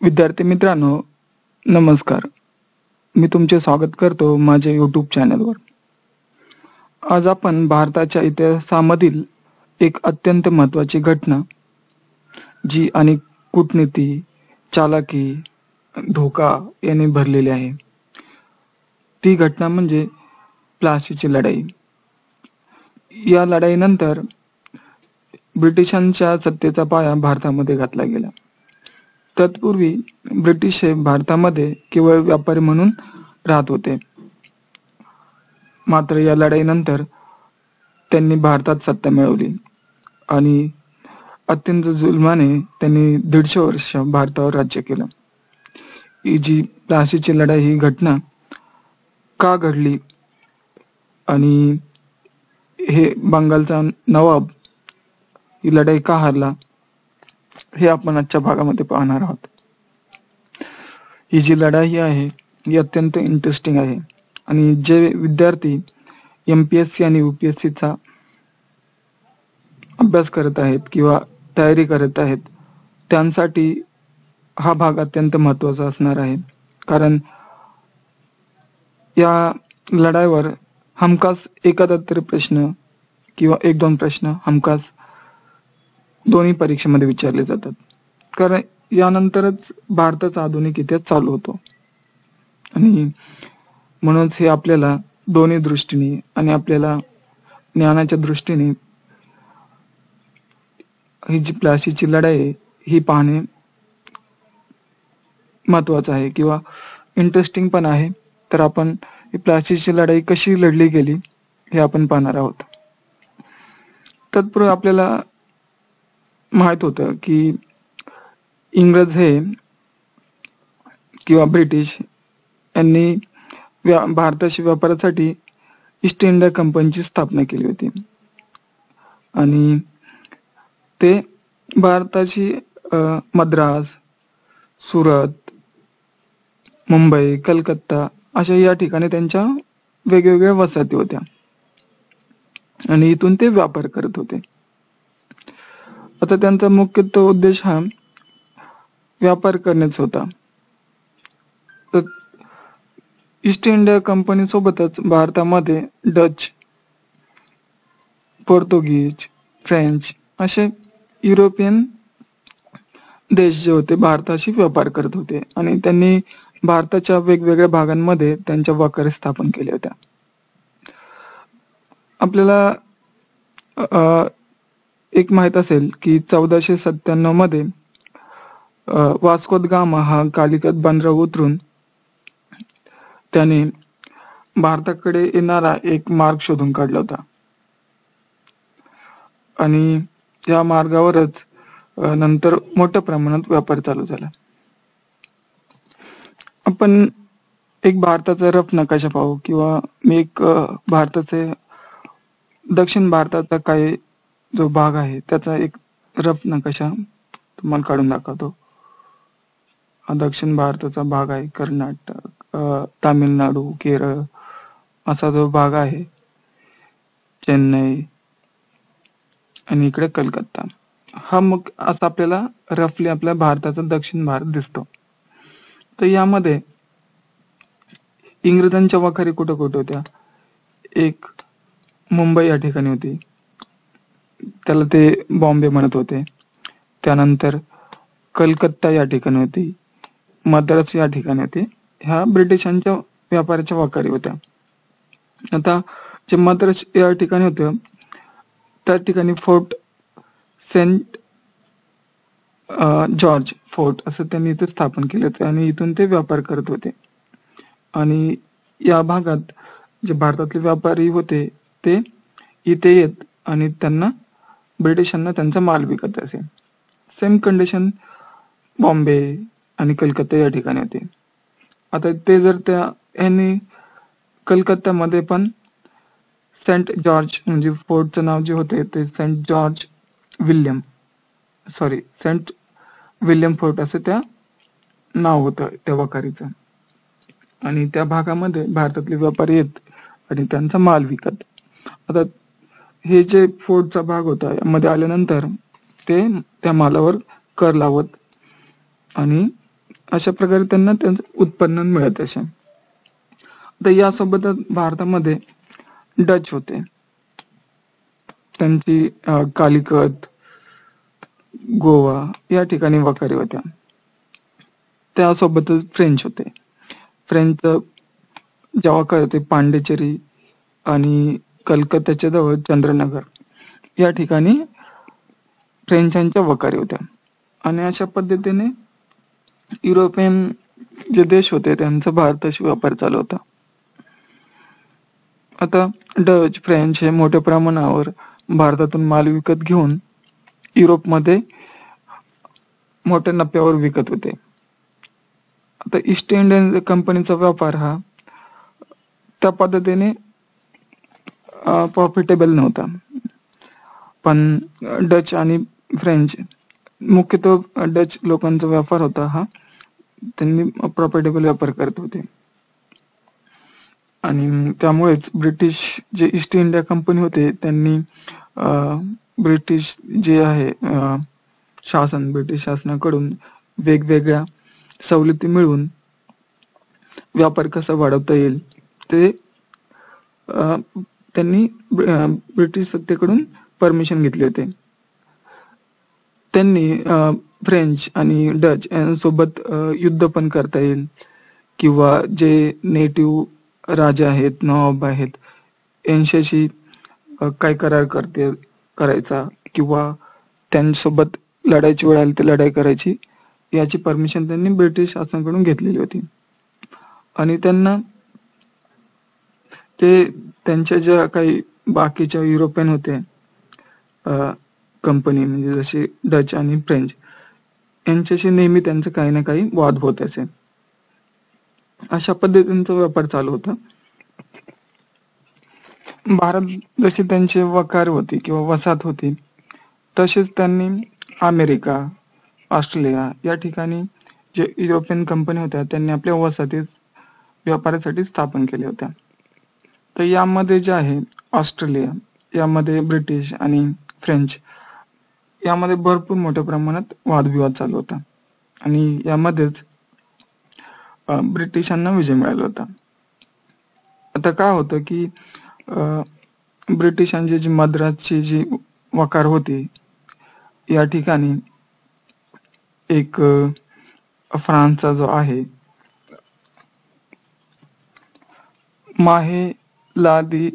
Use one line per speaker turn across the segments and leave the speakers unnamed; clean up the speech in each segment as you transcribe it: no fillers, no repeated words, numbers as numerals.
विद्यार्थी मित्रांनो, नमस्कार. मी तुमचे स्वागत करतो माझ्या YouTube चॅनलवर. आज आपण भारताच्या इतिहासामधील एक अत्यंत महत्त्वाची घटना, जी अनेक कूटनीती, चालाकी, धोका याने भरलेली आहे. ती घटना म्हणजे प्लासीची लढाई. या लढाईनंतर ब्रिटिशांच्या सत्तेचा पाया भारतामध्ये घातला गेला. तत्पूर्वी ब्रिटिश हे भारतामध्ये केवळ व्यापारी म्हणून राहत होते. मात्र या लढाईनंतर त्यांनी भारतात सत्ता मिळवली आणि अत्यंत जुलमाने त्यांनी 150 वर्ष भारतावर राज्य केलं. ही जी प्लासीची लढाई ही घटना का घडली आणि हे बंगालचा नवाब ही लढाई का हारला, हे आपण आजच्या भागामध्ये पाहणार आहोत. ही जी लढाई आहे ही अत्यंत इंटरेस्टिंग आहे आणि जे विद्यार्थी MPSC आणि UPSC चा अभ्यास करत आहेत किंवा तयारी करत आहेत त्यांसाठी हा भाग अत्यंत महत्त्वाचा असणार आहे. कारण या लढाईवर हमखास एखादा तरी प्रश्न किंवा 1-2 प्रश्न हमखास दोन्ही परीक्षेमध्ये विचारले जातात. कारण यानंतरच भारताचा आधुनिक इतिहास चालू होतो आणि म्हणूनच हे आपल्याला दोन्ही दृष्टीने आणि आपल्याला ज्ञानाच्या दृष्टीने ही जी प्लासीची लढाई आहे ही पाहणे महत्वाचं आहे किंवा इंटरेस्टिंग पण आहे. तर आपण ही प्लासीची लढाई कशी लढली गेली हे आपण पाहणार आहोत. तत्पूर्वी आपल्याला माहित होतं की इंग्रज हे किंवा ब्रिटिश यांनी भारताशी व्यापारासाठी ईस्ट इंडिया कंपनीची स्थापना केली होती आणि ते भारताची मद्रास, सुरत, मुंबई, कलकत्ता अशा या ठिकाणी त्यांच्या वेगवेगळ्या वसाहती होत्या आणि इथून ते व्यापार करत होते. आता त्यांचा मुख्य उद्देश हा व्यापार करण्याच होता. तर ईस्ट इंडिया कंपनी सोबतच भारतामध्ये डच, पोर्तुगीज, फ्रेंच असे युरोपियन देश जे होते भारताशी व्यापार करत होते आणि त्यांनी भारताच्या वेगवेगळ्या भागांमध्ये त्यांच्या वखारी स्थापन केल्या होत्या. आपल्याला एक माहित असेल की 1497 मध्ये वास्को द गामा हा कालिकत बंदरावर उतरून त्याने भारताकडे येणारा एक मार्ग शोधून काढला होता आणि या मार्गावरच नंतर मोठ्या प्रमाणात व्यापार चालू झाला. आपण एक भारताचा रफ नकाशा पाहू किंवा मी एक भारताचे दक्षिण भारताचा काही जो भाग आहे त्याचा एक रफ नकाशा तुम्हाला काढून दाखवतो. हा दक्षिण भारताचा भाग आहे. कर्नाटक, तामिळनाडू, केरळ असा जो भाग आहे, चेन्नई आणि इकडे कलकत्ता. हा मग असा आपल्याला रफली आपल्या भारताचा दक्षिण भारत दिसतो. तर यामध्ये इंग्रजांच्या वखारी कुठे कुठे होत्या? एक मुंबई या ठिकाणी होती, त्याला ते बॉम्बे म्हणत होते. त्यानंतर कलकत्ता या ठिकाणी होती, मद्रास या ठिकाणी होती. ह्या ब्रिटिशांच्या व्यापाराच्या वखारी होत्या. आता जे मद्रास या ठिकाणी होतं त्या ठिकाणी फोर्ट सेंट जॉर्ज फोर्ट असं त्यांनी इथे स्थापन केले होते आणि इथून ते व्यापार करत होते. आणि या भागात जे भारतातले व्यापारी होते ते इथे येत आणि त्यांना ब्रिटिशांना त्यांचा माल विकत असे. सेम कंडिशन बॉम्बे आणि कलकत्ता या ठिकाणी होते. आता ते जर त्या यांनी कलकत्त्यामध्ये पण सेंट जॉर्ज म्हणजे फोर्टचं नाव जे होते ते सेंट विल्यम फोर्ट असं त्या नाव होतं त्या वखारीचं. आणि त्या भागामध्ये भारतातले व्यापारी येत आणि त्यांचा माल विकत. आता हे जे फोर्टचा भाग होता यामध्ये आल्यानंतर ते त्या मालावर कर लावत आणि अशा प्रकारे त्यांना त्यांचं उत्पन्न मिळत असे. तर यासोबतच भारतामध्ये डच होते. त्यांची कालिकत, गोवा या ठिकाणी वखारी होत्या. त्यासोबतच फ्रेंच होते. फ्रेंच जेव्हा होते पांडिचेरी आणि कलकत्त्याच्या जवळ चंद्रनगर या ठिकाणी फ्रेंचांच्या वखारी होत्या. आणि अशा पद्धतीने युरोपियन जे देश होते त्यांचा भारताशी व्यापार चालू होता. आता डच, फ्रेंच हे मोठ्या प्रमाणावर भारतातून माल विकत घेऊन युरोपमध्ये मोठ्या नफ्यावर विकत होते. आता ईस्ट इंडियन कंपनीचा व्यापार हा त्या पद्धतीने प्रॉफिटेबल नव्हता. पण डच आणि फ्रेंच, मुख्यतः डच लोकांचा व्यापार होता हा, त्यांनी प्रॉफिटेबल व्यापार करत होते. आणि त्यामुळेच ब्रिटिश जे ईस्ट इंडिया कंपनी होते त्यांनी ब्रिटिश जे आहे शासन, ब्रिटिश शासनाकडून वेगवेगळ्या सवलती मिळवून व्यापार कसा वाढवता येईल ते त्यांनी ब्रिटिश सत्तेकडून परमिशन घेतले होते. त्यांनी फ्रेंच आणि डच यांसोबत युद्ध पण करता येईल, किंवा जे नेटिव्ह राजा आहेत, नवाब आहेत, यांच्याशी काय करार करायचा, किंवा त्यांच्यासोबत लढायची वेळ आली तर लढाई करायची, याची परमिशन त्यांनी ब्रिटिश शासनाकडून घेतलेली होती. आणि त्यांना ते त्यांच्या ज्या काही बाकीच्या युरोपियन होते कंपनी, म्हणजे जसे डच आणि फ्रेंच, यांच्याशी नेहमी त्यांचं काही ना काही वाद होत असे. अशा पद्धतीचा व्यापार चालू होता. भारत जशी त्यांची वखार होती किंवा वसाहत होती, तसेच त्यांनी अमेरिका, ऑस्ट्रेलिया या ठिकाणी जे युरोपियन कंपनी होत्या त्यांनी आपल्या वसाहती व्यापारासाठी स्थापन केल्या होत्या. तर यामध्ये जे आहे ऑस्ट्रेलिया, यामध्ये ब्रिटिश आणि फ्रेंच यामध्ये भरपूर मोठ्या प्रमाणात वादविवाद चालू होता. आणि यामध्येच ब्रिटिशांना विजय मिळाला होता. आता काय होतं की ब्रिटिशांची जी मद्रासची जी वखार होती, या ठिकाणी एक फ्रान्सचा जो आहे माहेलादी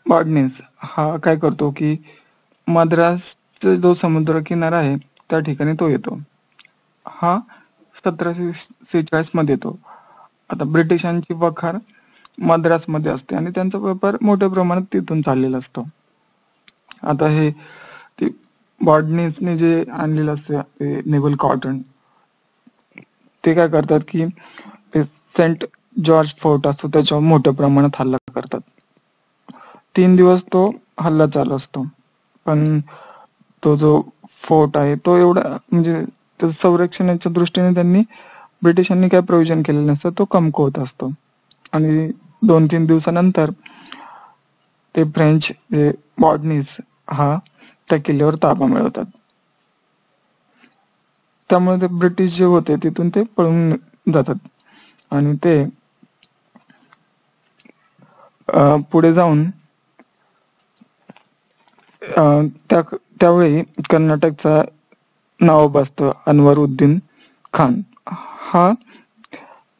वाडनेस, हा काय करतो की मद्रासचा जो समुद्र किनारा आहे त्या ठिकाणी तो येतो. हा 1746 मध्ये येतो. आता ब्रिटिशांची वखार मद्रासमध्ये असते आणि त्यांचा व्यापार मोठ्या प्रमाणात तिथून चाललेला असतो. आता हे ते बॉर्डनेसने जे आणलेलं असतं नेव्हल कॉटन, ते काय करतात की ते सेंट जॉर्ज फोर्ट असतो त्याच्यावर मोठ्या प्रमाणात हल्ला करतात. 3 दिवस तो हल्ला चालू असतो. पण तो जो फोर्ट आहे तो एवढा, म्हणजे संरक्षणाच्या दृष्टीने त्यांनी ब्रिटिशांनी काय प्रोव्हिजन केलेलं नसतं, तो कमकुवत असतो. आणि 2-3 दिवसानंतर ते फ्रेंच बॉर्डनीस हा त्या किल्ल्यावर ताबा मिळवतात. त्यामुळे ते ब्रिटिश जे होते तिथून ते पळून जातात आणि ते पुढे जाऊन त्यावेळी कर्नाटकचा नवाब असतो अनवरुद्दीन खान, हा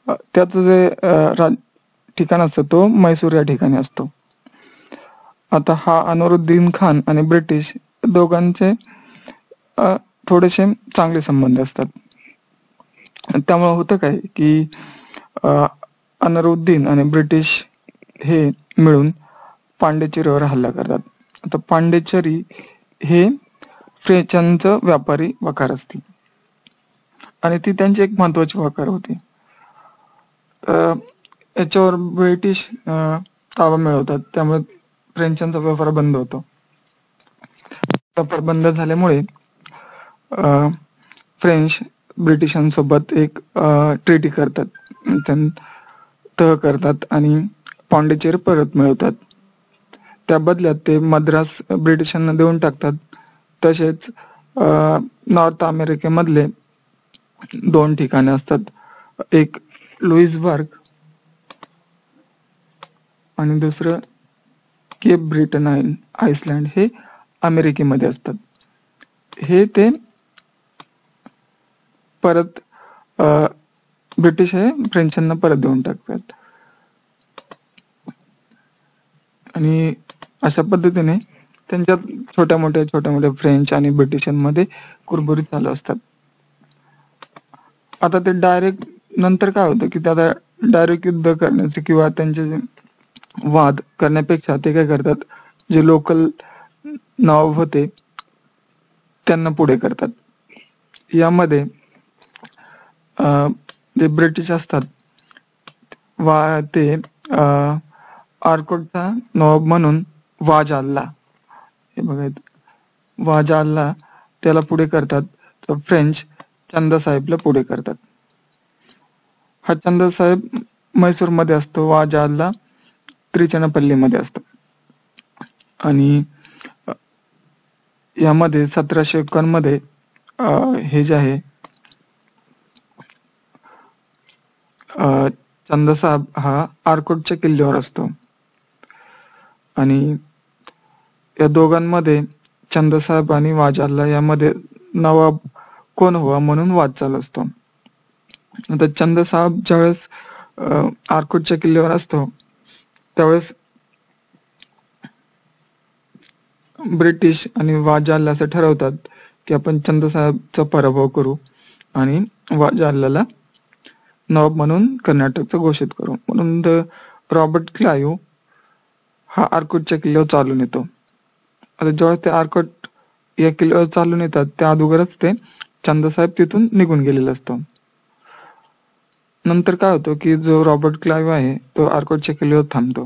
त्याचं जे ठिकाण असतं तो मैसूर या ठिकाणी असतो. आता हा अनवरुद्दीन खान आणि ब्रिटिश दोघांचे थोडेसे चांगले संबंध असतात. त्यामुळे होतं काय की अनवरुद्दीन आणि ब्रिटिश हे मिळून पांडिचेरीवर हल्ला करतात. आता पांडिचेरी हे फ्रेंचांचं व्यापारी वखार असते आणि ती त्यांची एक महत्वाची वखार होती. याच्यावर ब्रिटिश ताबा मिळवतात, त्यामुळे फ्रेंचांचा व्यापार बंद होतो. व्यापार बंद झाल्यामुळे फ्रेंच ब्रिटिशांसोबत एक ट्रीटी करतात, तह करतात आणि पांडिचेरी परत मिळवतात. त्या बदल्यात ते मद्रास ब्रिटिशांना देऊन टाकतात. तसेच नॉर्थ अमेरिकेमधले दोन ठिकाणे असतात, एक लुईसबर्ग आणि दुसरं केप ब्रिटन आइसलँड, हे अमेरिकेमध्ये असतात. हे ते परत ब्रिटिश हे फ्रेंचांना परत देऊन टाकतात. आणि अशा पद्धतीने त्यांच्यात छोट्या मोठ्या फ्रेंच आणि ब्रिटिशांमध्ये कुरबुरी चालू असतात. आता ते डायरेक्ट नंतर काय होतं की आता डायरेक्ट युद्ध करण्याचे किंवा त्यांचे जे वाद करण्यापेक्षा ते काय करतात, जे लोकल नवाब होते त्यांना पुढे करतात. यामध्ये जे ब्रिटिश असतात ते आर्कोटचा नवाब म्हणून वाजा अल्ला, हे बघा वाजा अल्ला त्याला पुढे करतात, तर फ्रेंच चंदा साहेबला पुढे करतात. हा चंदा साहेब म्हैसूर मध्ये असतो, वाजा अल्ला त्रिचनापल्लीमध्ये असतो. आणि यामध्ये 1751 मध्ये हे जे आहे चंदा साहेब हा आर्कोटच्या किल्ल्यावर असतो. आणि या दोघांमध्ये चंदा साहेब आणि वाजाल्ला यामध्ये नवाब कोण व्हावा म्हणून वाद चालू असतो. आता चंदा साहेब ज्यावेळेस आर्कोटच्या किल्ल्यावर असतो त्यावेळेस ब्रिटिश आणि वाजा अल्ला असं ठरवतात की आपण चंदा साहेबचा पराभव करू आणि वाजा अल्लाला नवाब म्हणून कर्नाटकचं घोषित करू. म्हणून रॉबर्ट क्लाइव्ह हा आर्कोटच्या किल्ल्यावर चालून येतो. आता जेव्हा ते आर्कोट या किल्ल्यावर चालून येतात त्या अगोदरच ते चंदा साहेब तिथून निघून गेलेला असतो. नंतर काय होतं की जो रॉबर्ट क्लाइव्ह आहे तो आर्कोटच्या किल्ल्यावर थांबतो.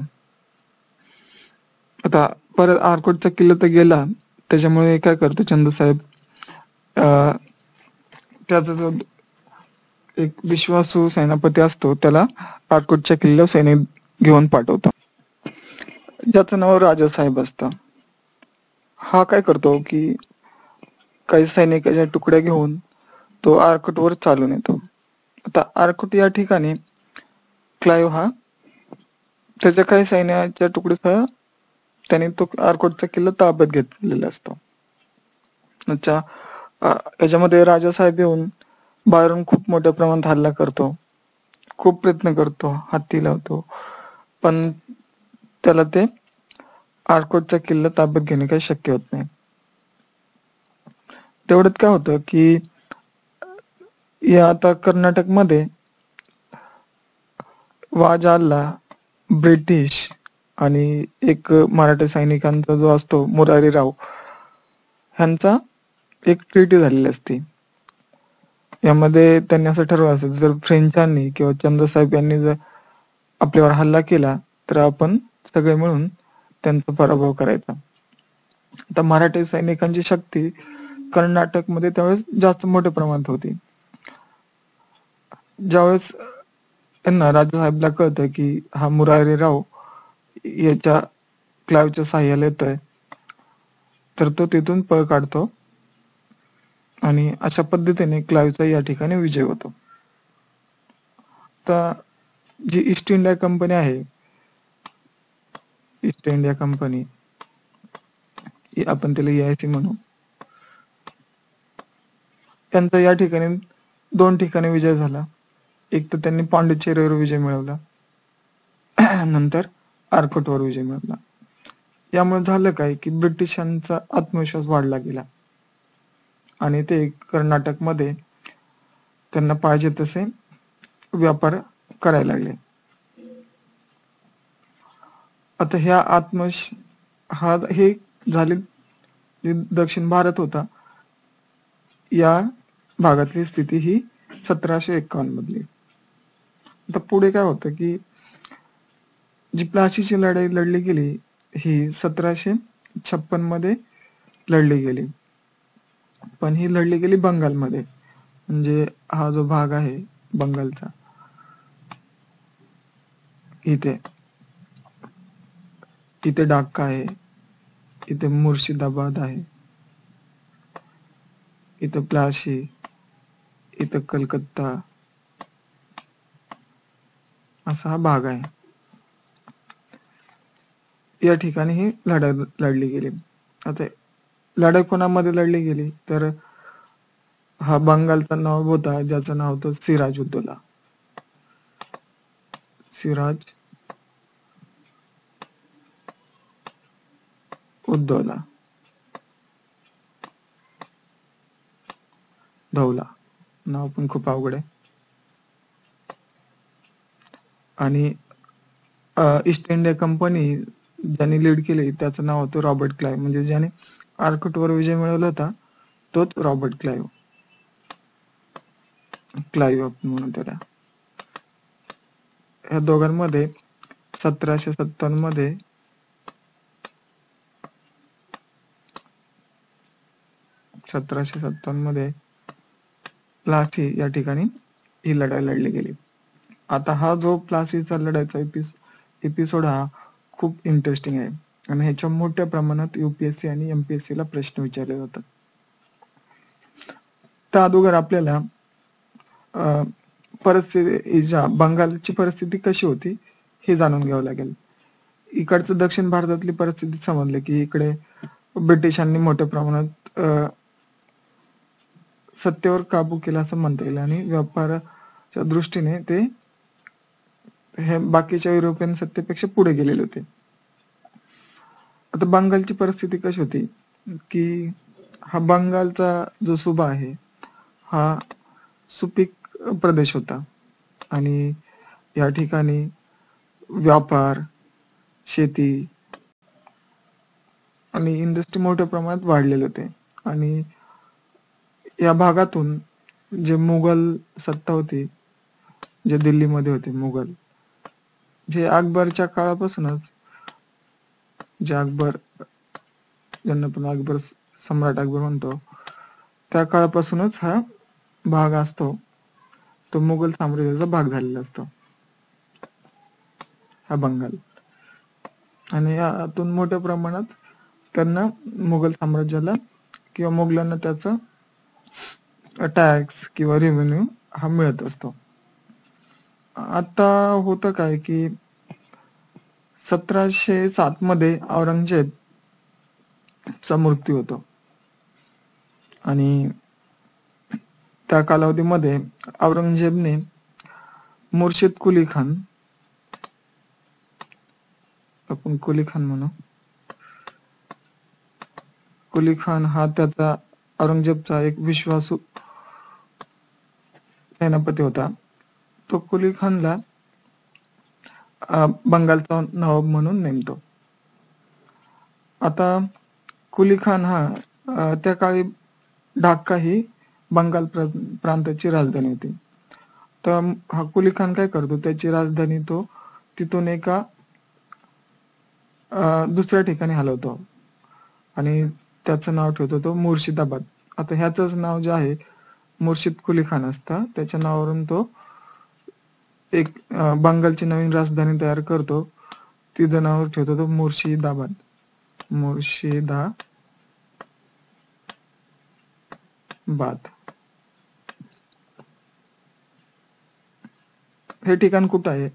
आता परत आर्कोटचा किल्ला तर गेला, त्याच्यामुळे काय करतो चंदा साहेब त्याचा जो एक विश्वासू सेनापती असतो त्याला आर्कोटच्या किल्ल्यावर सैनिक घेऊन पाठवतो, ज्याचं नाव राजासाहेब असतं. हा काय करतो की काही सैनिकाच्या तुकड्या घेऊन तो आर्कोटवर चालून येतो. आता आर्कोट या ठिकाणी क्लाइव्ह हा त्याच्या काही सैन्याच्या तुकड्यासह त्याने तो आर्कोटचा किल्ला ताब्यात घेतलेला असतो. अच्छा, याच्यामध्ये राजासाहेब येऊन बाहेरून खूप मोठ्या प्रमाणात हल्ला करतो, खूप प्रयत्न करतो, हत्ती लावतो, पण त्याला ते आर्कोटचा किल्ला ताब्यात घेणे काही शक्य होत नाही. तेवढ्यात काय होतं की या आता कर्नाटकमध्ये वाजा अल्ला, ब्रिटिश आणि एक मराठी सैनिकांचा जो असतो मुरारी राव, ह्यांचा एक ट्रीटी झालेली असते. यामध्ये त्यांनी असं ठरवलं असतं जर फ्रेंचांनी किंवा चंदा साहेब यांनी जर आपल्यावर हल्ला केला तर आपण सगळे मिळून त्यांचा पराभव करायचा. आता मराठी सैनिकांची शक्ती कर्नाटकमध्ये त्यावेळेस जास्त मोठ्या प्रमाणात होती. ज्यावेळेस त्यांना राजासाहेबला कळतं की हा मुरारी राव याच्या क्लाइव्हच्या साह्याला येतोय, तर तो तिथून पळ काढतो आणि अशा पद्धतीने क्लाइव्हचा या ठिकाणी विजय होतो. आता जी ईस्ट इंडिया कंपनी आहे, ईस्ट इंडिया कंपनी आपण त्याला EIC म्हणू, त्यांचा या ठिकाणी दोन ठिकाणी विजय झाला. एक तर त्यांनी पांडिचेरीवर विजय मिळवला, नंतर आर्कोटवर विजय मिळवला. यामुळे झालं काय की ब्रिटिशांचा आत्मविश्वास वाढला गेला आणि ते कर्नाटकमध्ये त्यांना पाहिजे तसे व्यापार करायला लागले. आता हे झाले जे दक्षिण भारत होता या भागातली स्थिती ही 1751 मधली. आता पुढे काय होतं की जी प्लासीची लढाई लढली गेली ही 1756 मध्ये लढली गेली, पण ही लढली गेली बंगालमध्ये. म्हणजे हा जो भाग आहे बंगालचा, इथे ढाका आहे, इथे मुर्शिदाबाद आहे, इथे प्लासी, इथं कलकत्ता असा हा भाग आहे. या ठिकाणी ही लढाई लढली गेली. आता लढाई कोणामध्ये लढली गेली तर हा बंगालचा नवाब होता, ज्याचं नाव होतं सिराज उद्दौला. सिराज उद्दौला धौला, नाव पण खूप अवघड आहे. आणि ईस्ट इंडिया कंपनी ज्यांनी लीड केली त्याचं नाव होतं रॉबर्ट क्लाइव्ह, म्हणजे ज्याने आर्कोटवर विजय मिळवला होता तोच रॉबर्ट क्लाइव्ह. क्लाइव्ह म्हणून त्याला. या दोघांमध्ये 1757 मध्ये प्लासी या ठिकाणी ही लढाई लढली गेली. आता हा जो प्लासीचा लढाईचा एपिसोड हा खूप इंटरेस्टिंग आहे आणि ह्याच्या मोठ्या प्रमाणात UPSC आणि MPSC ला प्रश्न विचारले जातात. त्या अगोदर आपल्याला बंगालची परिस्थिती कशी होती हे जाणून घ्यावं लागेल. इकडचं दक्षिण भारतातली परिस्थिती समजली की इकडे ब्रिटिशांनी मोठ्या प्रमाणात सत्तेवर काबू केला असं म्हणता येईल आणि व्यापाराच्या दृष्टीने ते हे बाकीच्या युरोपियन सत्तेपेक्षा पुढे गेलेले होते. आता बंगालची परिस्थिती कशी होती की हा बंगालचा जो सुभा आहे हा सुपीक प्रदेश होता आणि या ठिकाणी व्यापार, शेती आणि इंडस्ट्री मोठ्या प्रमाणात वाढलेले होते. आणि या भागातून जे मुघल सत्ता होती, जे दिल्लीमध्ये होते मुघल, जे अकबरच्या काळापासूनच, जे अकबर ज्यांना पण अकबर सम्राट अकबर म्हणतो, त्या काळापासूनच हा भाग असतो तो मुघल साम्राज्याचा भाग झालेला असतो हा बंगाल. आणि यातून मोठ्या प्रमाणात त्यांना मुघल साम्राज्याला किंवा मुघलांना त्याचा टॅक्स किंवा रेव्हेन्यू हा मिळत असतो. आता होतं काय की 1707 मध्ये औरंगजेब चा मृत्यू होतो आणि त्या कालावधीमध्ये औरंगजेबने मुर्शिद कुली खान, आपण कुली खान म्हणू, कुली खान हा त्याचा औरंगजेबचा एक विश्वासू सेनापती होता. तो कुली खानला बंगालचा नवाब म्हणून नेमतो. आता कुली खान हा त्या काळी ढाका ही बंगाल प्रांताची राजधानी होती. तर हा कुली खान काय करतो, त्याची राजधानी तो तिथून एका दुसऱ्या ठिकाणी हलवतो आणि त्याचं नाव ठेवतो तो मुर्शिदाबाद. आता ह्याचंच नाव जे आहे मुर्शिद कुली खान असतं, त्याच्या नावावरून तो एक बंगालची नवीन राजधानी तयार करतो, तिचं नाव ठेवतो तो मुर्शिदाबाद. हे ठिकाण कुठं आहे?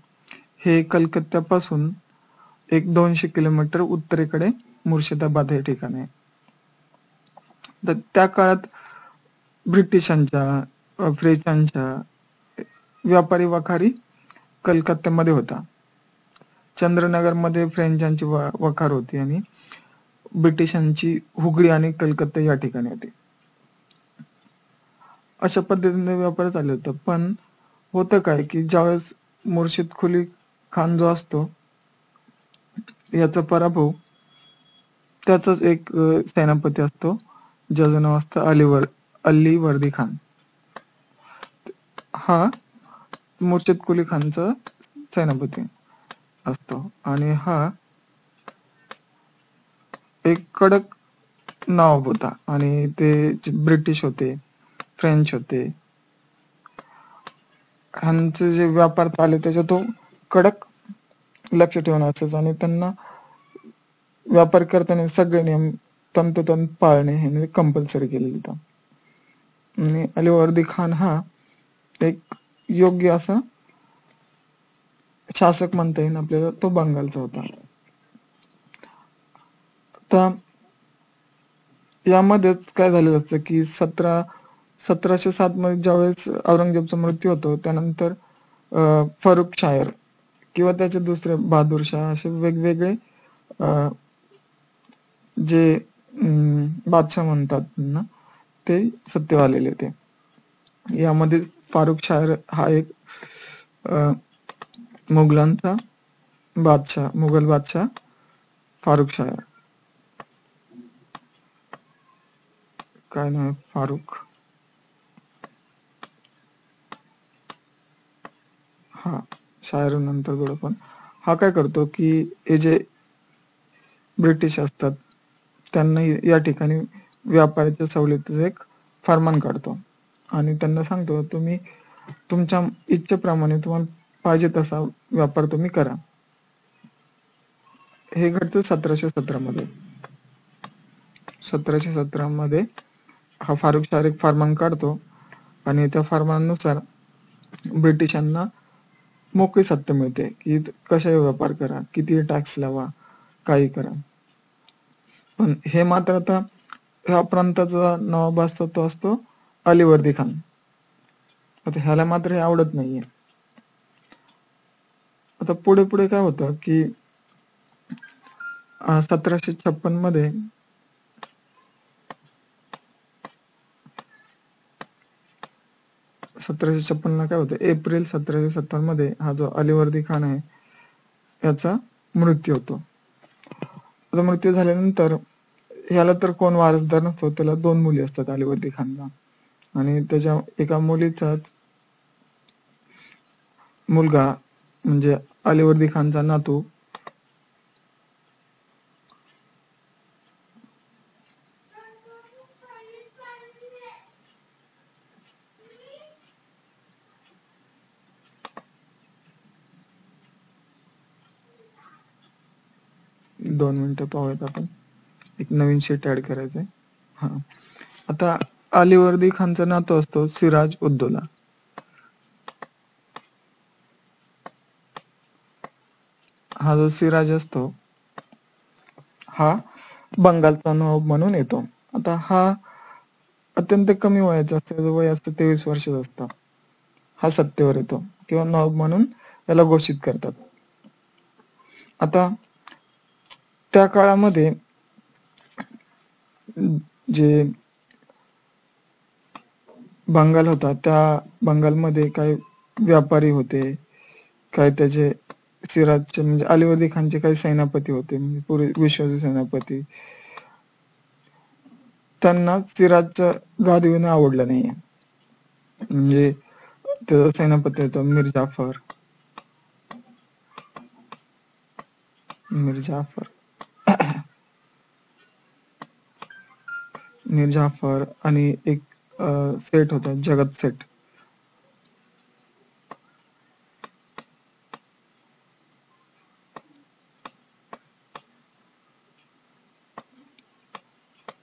हे कलकत्त्यापासून 200 किलोमीटर उत्तरेकडे मुर्शिदाबाद हे ठिकाण आहे. तर त्या काळात ब्रिटिशांच्या, फ्रेंचांच्या व्यापारी वखारी कलकत्त्यामध्ये होता. चंद्रनगरमध्ये फ्रेंचांची वखार होती आणि ब्रिटिशांची हुगळी आणि कलकत्ता या ठिकाणी होती. अशा पद्धतीने व्यापार चालू होता. पण होतं काय की ज्यावेळेस मुर्शिद कुली खान जो असतो याचा पराभव, त्याचाच एक सेनापती असतो ज्याचं नाव असतं अली वर्दी खान. हा मुर्शिद कुली खानचा सेनापती असतो आणि हा एक कडक नवाब होता आणि ते ब्रिटिश होते, फ्रेंच होते, ह्यांचे जे व्यापार चालले त्याच्यात तो कडक लक्ष ठेवून असायचा आणि त्यांना व्यापार करताना सगळे नियम तंतोतंत पाळणे हे कंपल्सरी केलेलं होतं. आणि अली वर्दी खान हा एक योग्य असा शासक म्हणता येईल आपल्याला, तो बंगालचा होता. आता यामध्येच काय झालेलं असतं की 1707 मध्ये ज्यावेळेस औरंगजेबचा मृत्यू होतो, त्यानंतर फरुख शायर किंवा त्याचे दुसरे बहादूर शाह असे वेगवेगळे अ, जे बादशाह म्हणतात ना, ते सत्तेवर आलेले होते. यामध्ये फारुख शायर हा एक मुघलांचा मुघल बादशाह फारुख शायर. काय नाव आहे? फारुख. हा, शायर नंतर जोडू पण. हा काय करतो की हे जे ब्रिटिश असतात त्यांना या ठिकाणी व्यापाराच्या सवलतीचं एक फरमान काढतो आणि त्यांना सांगतो, तुम्ही तुमच्या इच्छेप्रमाणे तुम्हाला पाहिजे तसा व्यापार तुम्ही करा. हे घडतं 1717 मध्ये. 1717 मध्ये हा फारुख शाह एक फरमान काढतो आणि त्या फरमानुसार ब्रिटिशांना मोकळी सत्ता मिळते की कशाही व्यापार करा, किती टॅक्स लावा, काही करा. पण हे मात्र आता ह्या प्रांताचा नवाब असतो तो असतो अलीवर्दी खान. आता ह्याला मात्र हे आवडत नाहीये. आता पुढे पुढे काय होतं की 1756 मध्ये 1756 ला काय होतं, एप्रिल 1757 मध्ये हा जो अलीवर्दी खान आहे याचा मृत्यू होतो. आता मृत्यू झाल्यानंतर ह्याला तर कोण वारसदार नसतो, त्याला 2 मुली असतात अलीवर्दी खानला, आणि त्याच्या एका मुलीचाच मुलगा म्हणजे अलीवर्दी खानचा नातू दोन मिनिटं पाहूयात आपण. एक नवीन शीट ऍड करायचंय. हा, आता अलीवर्दी खानचा नातू असतो सिराज उद्दौला. हा जो सिराज असतो हा बंगालचा नवाब म्हणून येतो. आता हा अत्यंत कमी वयाचा असतो, वय असतं 23 वर्षाचा असतं. हा सत्तेवर येतो किंवा नवाब म्हणून याला घोषित करतात. आता त्या काळामध्ये जे बंगाल होता, त्या बंगालमध्ये काही व्यापारी होते, काही त्याचे सिराजचे म्हणजे अलीवर्दी खानचे काही सेनापती होते, म्हणजे पूर्वी विश्वासू सेनापती. त्यांना सिराजचं गादी येणं आवडलं नाहीये. म्हणजे त्याचा सेनापती होता मीर जाफर आणि एक सेठ होता जगत सेठ.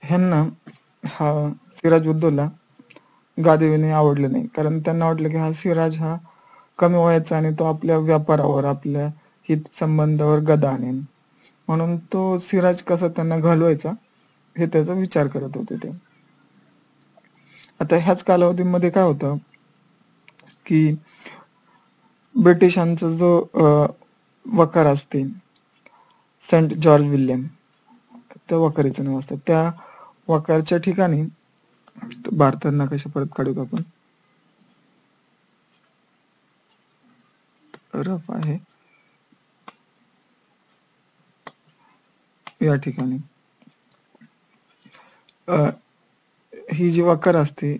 ह्यांना हा सिराज उद्दौला गादी आवडले नाही, कारण त्यांना वाटलं की हा सिराज हा कमी वयाचा आणि तो आपल्या व्यापारावर, आपल्या हित संबंधावर गदा आणेल, म्हणून तो सिराज कसा त्यांना घालवायचा हे त्याचा विचार करत होते ते. आता ह्याच कालावधीमध्ये काय होतं की ब्रिटिशांचा जो वकार असते सेंट जॉर्ज विल्यम, त्या वकारीचं नाव असतं, त्या वकारच्या ठिकाणी भारतातना कशा परत काढूत आपण. रफ आहे या ठिकाणी. ही जी वकार असते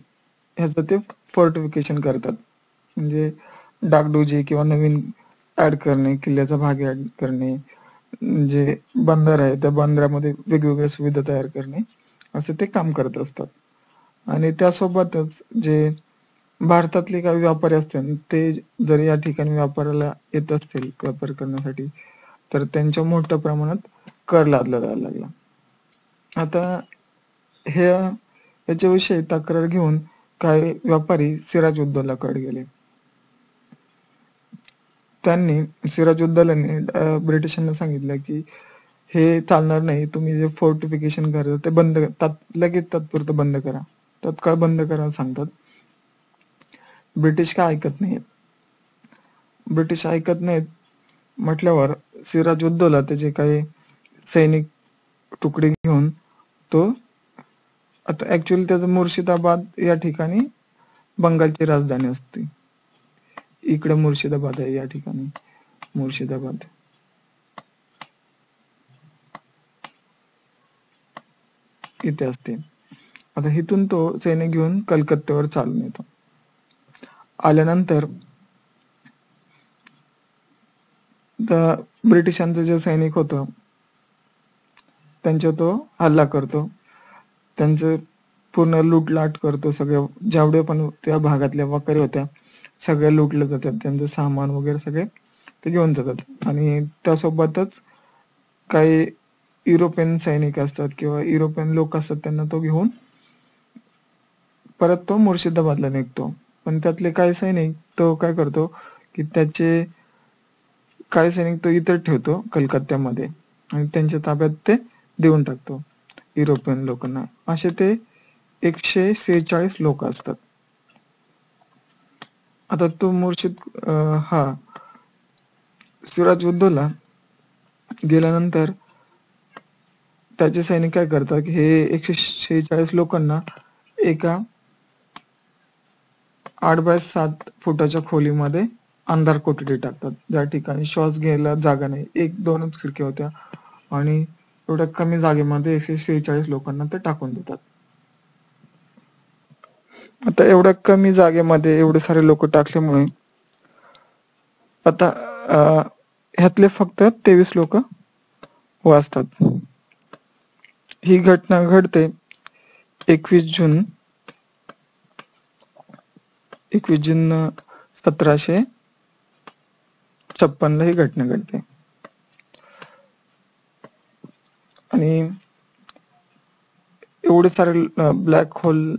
ह्याचं ते फोर्टिफिकेशन करतात, म्हणजे डागडुजी किंवा नवीन ऍड करणे, किल्ल्याचा भाग ऍड करणे, जे बंदर आहे त्या बंदरामध्ये वेगवेगळ्या सुविधा तयार करणे, असं ते काम करत असतात. आणि त्यासोबतच जे भारतातले काही व्यापारी असतील ते जर या ठिकाणी व्यापाराला येत असतील व्यापार करण्यासाठी, तर त्यांच्या मोठ्या प्रमाणात कर लादला जायला लागला. आता हे याच्याविषयी तक्रार घेऊन काही व्यापारी सिराजुद्दौलाकडे गेले. त्यांनी सिराजुद्दौलाने ब्रिटिशांना सांगितलं की हे चालणार नाही, तुम्ही जे फोर्टिफिकेशन करता ते बंद लगेच तात्पुरतं बंद करा, तत्काळ बंद करा सांगतात. ब्रिटिश काय ऐकत नाहीत. ब्रिटिश ऐकत नाहीत म्हटल्यावर सिराजुद्दौला त्याचे काही सैनिक तुकडे घेऊन तो, आता ऍक्च्युअली त्याचं मुर्शिदाबाद या ठिकाणी बंगालची राजधानी असते. इकडे मुर्शिदाबाद आहे, या ठिकाणी मुर्शिदाबाद. इथे असते. आता इथून तो सैनिक घेऊन कलकत्त्यावर चालून येतो. आल्यानंतर ब्रिटिशांचं जे सैनिक होतं त्यांच्या तो हल्ला करतो, त्यांचं पूर्ण लूटलाट करतो. सगळ्या जेवढे पण त्या भागातल्या वखारी होत्या सगळ्या लुटल्या जातात, त्यांचं सामान वगैरे सगळे ते घेऊन जातात. आणि त्यासोबतच काही युरोपियन सैनिक असतात किंवा युरोपियन लोक असतात, त्यांना तो घेऊन परत तो मुर्शिदाबादला निघतो. पण त्यातले काही सैनिक तो काय करतो की त्याचे काही सैनिक तो इतर ठेवतो कलकत्त्यामध्ये आणि त्यांच्या ताब्यात ते देऊन टाकतो युरोपियन लोकांना. असे ते 146 लोक असतात. आता तो सिराजुद्दौला गेल्यानंतर त्याचे सैनिक काय करतात की हे 146 लोकांना एका 8 बाय 7 फुटाच्या खोलीमध्ये अंधार कोठडी टाकतात, ज्या ठिकाणी श्वास घ्यायला जागा नाही. 1-2च खिडक्या होत्या आणि एवढ्या कमी जागेमध्ये 146 लोकांना ते टाकून देतात. आता एवढ्या कमी जागेमध्ये एवढे सारे लोक टाकल्यामुळे आता ह्यातले फक्त 23 लोक वाचतात. ही घटना घडते 21 जून 1756 ला ही घटना घडते. आणि एवढे सारे ब्लॅक होल,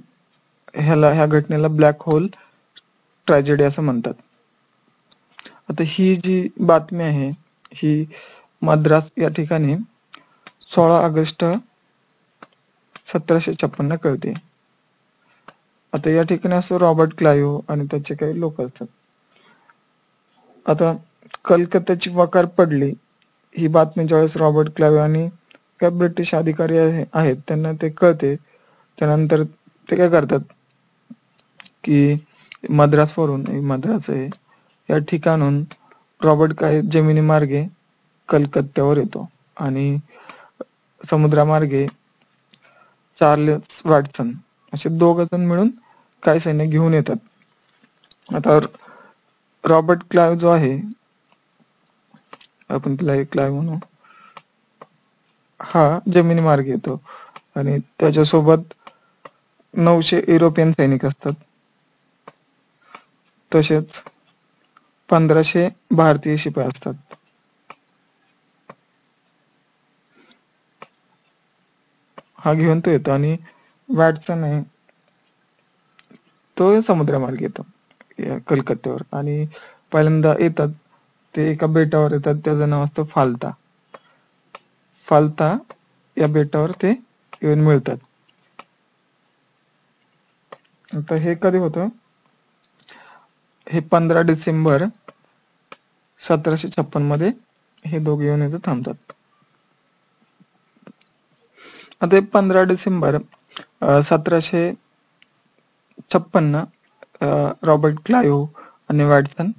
ह्या घटनेला ब्लॅक होल ट्रॅजेडी असं म्हणतात. आता ही जी बातमी आहे ही मद्रास या ठिकाणी 16 ऑगस्ट 1756 कळते. आता या ठिकाणी असं रॉबर्ट क्लाइव्ह आणि त्याचे काही लोक असतात. आता कलकत्त्याची वकार पडली ही बातमी ज्यावेळेस रॉबर्ट क्लाइव्ह आणि काही ब्रिटिश अधिकारी आहेत त्यांना ते कळते, त्यानंतर ते काय करतात की मद्रास आहे या ठिकाणून रॉबर्ट क्लाइव्ह जमिनी मार्गे कलकत्त्यावर येतो आणि समुद्रामार्गे चार्ल्स वॉटसन असे 2 जण मिळून काही सैन्य घेऊन येतात. आता रॉबर्ट क्लाइव्ह जो आहे, आपण त्याला क्लाइव्ह म्हणू, हा जमिनी मार्गे येतो आणि त्याच्यासोबत 900 युरोपियन सैनिक असतात, तसेच 1500 भारतीय शिपाई असतात. हा घेऊन तो येतो आणि वॅटसन आहे तो समुद्रामार्गे येतो कलकत्त्यावर. आणि पहिल्यांदा येतात ते एका बेटावर येतात, त्याचं नाव असतं फाल्ता या बेटावर ते येऊन मिळतात. आता हे कधी होतं, हे 15 डिसेंबर 1756 मध्ये हे दोघे येऊन इथे थांबतात. आता 15 डिसेंबर 1756 रॉबर्ट क्लाइव्ह आणि वॅटसन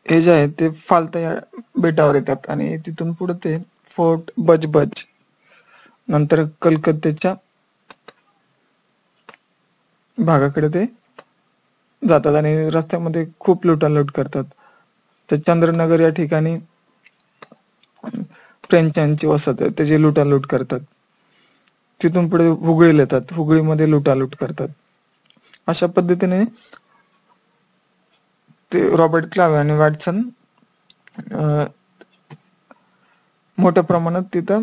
हे जे आहेत ते फाल्ता या बेटावर येतात आणि तिथून पुढे ते फोर्ट बजबज नंतर कलकत्त्याच्या भागाकडे ते जातात आणि रस्त्यामध्ये खूप लुटालूट करतात. तर चंद्रनगर या ठिकाणी फ्रेंचांची वसत आहे, त्याची लुटालूट करतात. तिथून पुढे हुगळीला येतात, हुगळीमध्ये लुटालूट करतात. अशा पद्धतीने ते रॉबर्ट क्लाइव्ह आणि वॅटसन मोठ्या प्रमाणात तिथं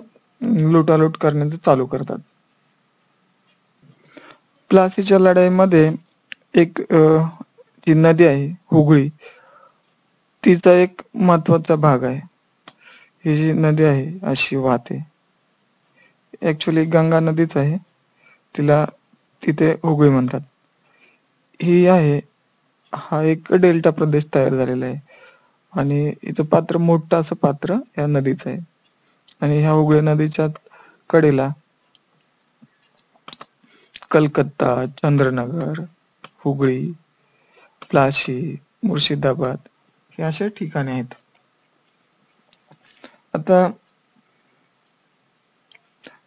लुटालूट करण्याचं चालू करतात. प्लासीच्या लढाईमध्ये एक जी नदी आहे हुगळी, तिचा एक महत्वाचा भाग आहे. ही जी नदी आहे अशी वाहते. ऍक्च्युली गंगा नदीच आहे, तिला तिथे हुगळी म्हणतात. ही आहे, हा एक डेल्टा प्रदेश तयार झालेला आहे आणि हिचं पात्र मोठं असं पात्र या नदीचं आहे. आणि ह्या हुगळी नदीच्या कडेला कलकत्ता, चंद्रनगर, हुगळी, प्लाशी, मुर्शिदाबाद हे असे ठिकाणे आहेत. आता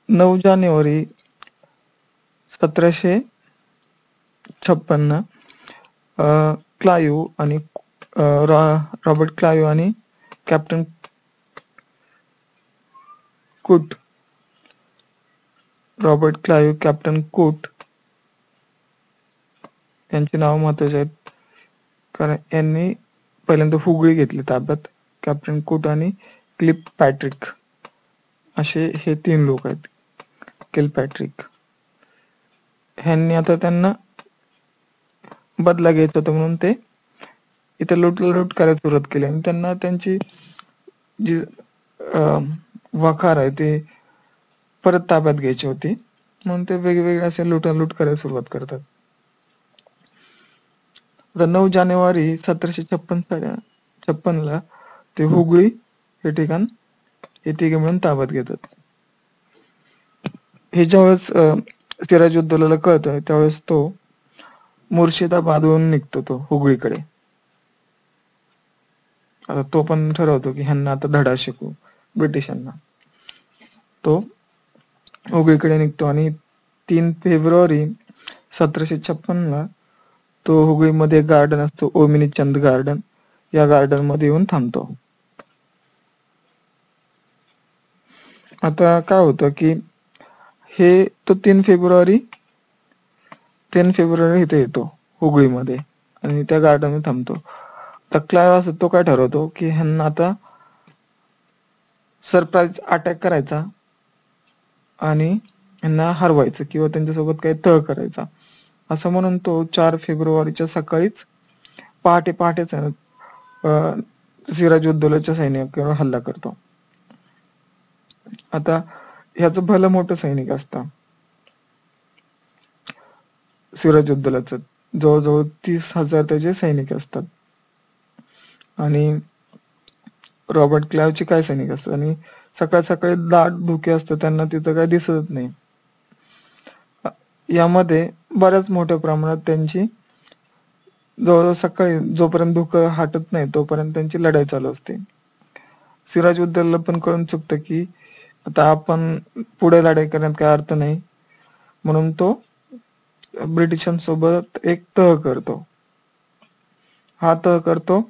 9 जानेवारी 1756 क्लाइव्ह आणि रॉबर्ट क्लाइव्ह आणि कॅप्टन कुट रॉबर्ट क्लाइव्ह, कॅप्टन कुट यांची नाव महत्वाची आहेत, कारण यांनी पहिल्यांदा हुगळी घेतली ताब्यात. कॅप्टन कुट आणि किलपॅट्रिक असे हे 3 लोक आहेत. किलपॅट्रिक ह्यांनी आता त्यांना बदला घ्यायचा होता म्हणून ते इथे लूट करायला सुरुवात केली आणि त्यांना त्यांची जी वखार आहे ते परत ताब्यात घ्यायची होती, म्हणून ते वेगवेगळे असे लूट करायला सुरुवात करतात. आता 9 जानेवारी 1756 ला ते हुगळी हे ठिकाण हे तिघे मिळून ताब्यात घेतात. हे ज्यावेळेस सिराजुद्दौलाला कळतं त्यावेळेस तो मुर्शिदाबादहून निघतो तो हुगळीकडे. आता तो पण ठरवतो की ह्यांना आता धडा शिकू ब्रिटिशांना. तो हुगळीकडे निघतो आणि 3 फेब्रुवारी 1756 ला तो हुगळीमध्ये गार्डन असतो, ओमिनी चंद गार्डन, या गार्डन मध्ये येऊन थांबतो. आता काय होतं की हे तो 3 फेब्रुवारी इथे येतो हुगळीमध्ये आणि त्या गार्डन मध्ये थांबतो. तर क्लाइव्ह असतो तो काय ठरवतो की ह्यांना आता सरप्राईज अटॅक करायचा आणि ह्यांना हरवायचं किंवा त्यांच्यासोबत काही तह करायचा, असं म्हणून तो 4 फेब्रुवारीच्या सकाळीच पहाटेच सिराजुद्दौलाच्या सैनिकांवर हल्ला करतो. आता ह्याचं भलं मोठं सैनिक असतं सिराजुद्दौलाचं, जवळजवळ 30,000 त्याचे सैनिक असतात आणि रॉबर्ट क्लाइव्हचे काय सैनिक असतात आणि सकाळ सकाळी दाट धुके असतं, त्यांना तिथं काही दिसत नाही. यामध्ये बऱ्याच मोठ्या प्रमाणात त्यांची जवळजवळ सकाळी जोपर्यंत धुकं हटत नाही तोपर्यंत त्यांची लढाई चालू असते. सिराजुद्दौला पण कळून चुकतं की आता आपण पुढे लढाई करण्यात काही अर्थ नाही, म्हणून तो ब्रिटिशांसोबत एक तह करतो. हा तह करतो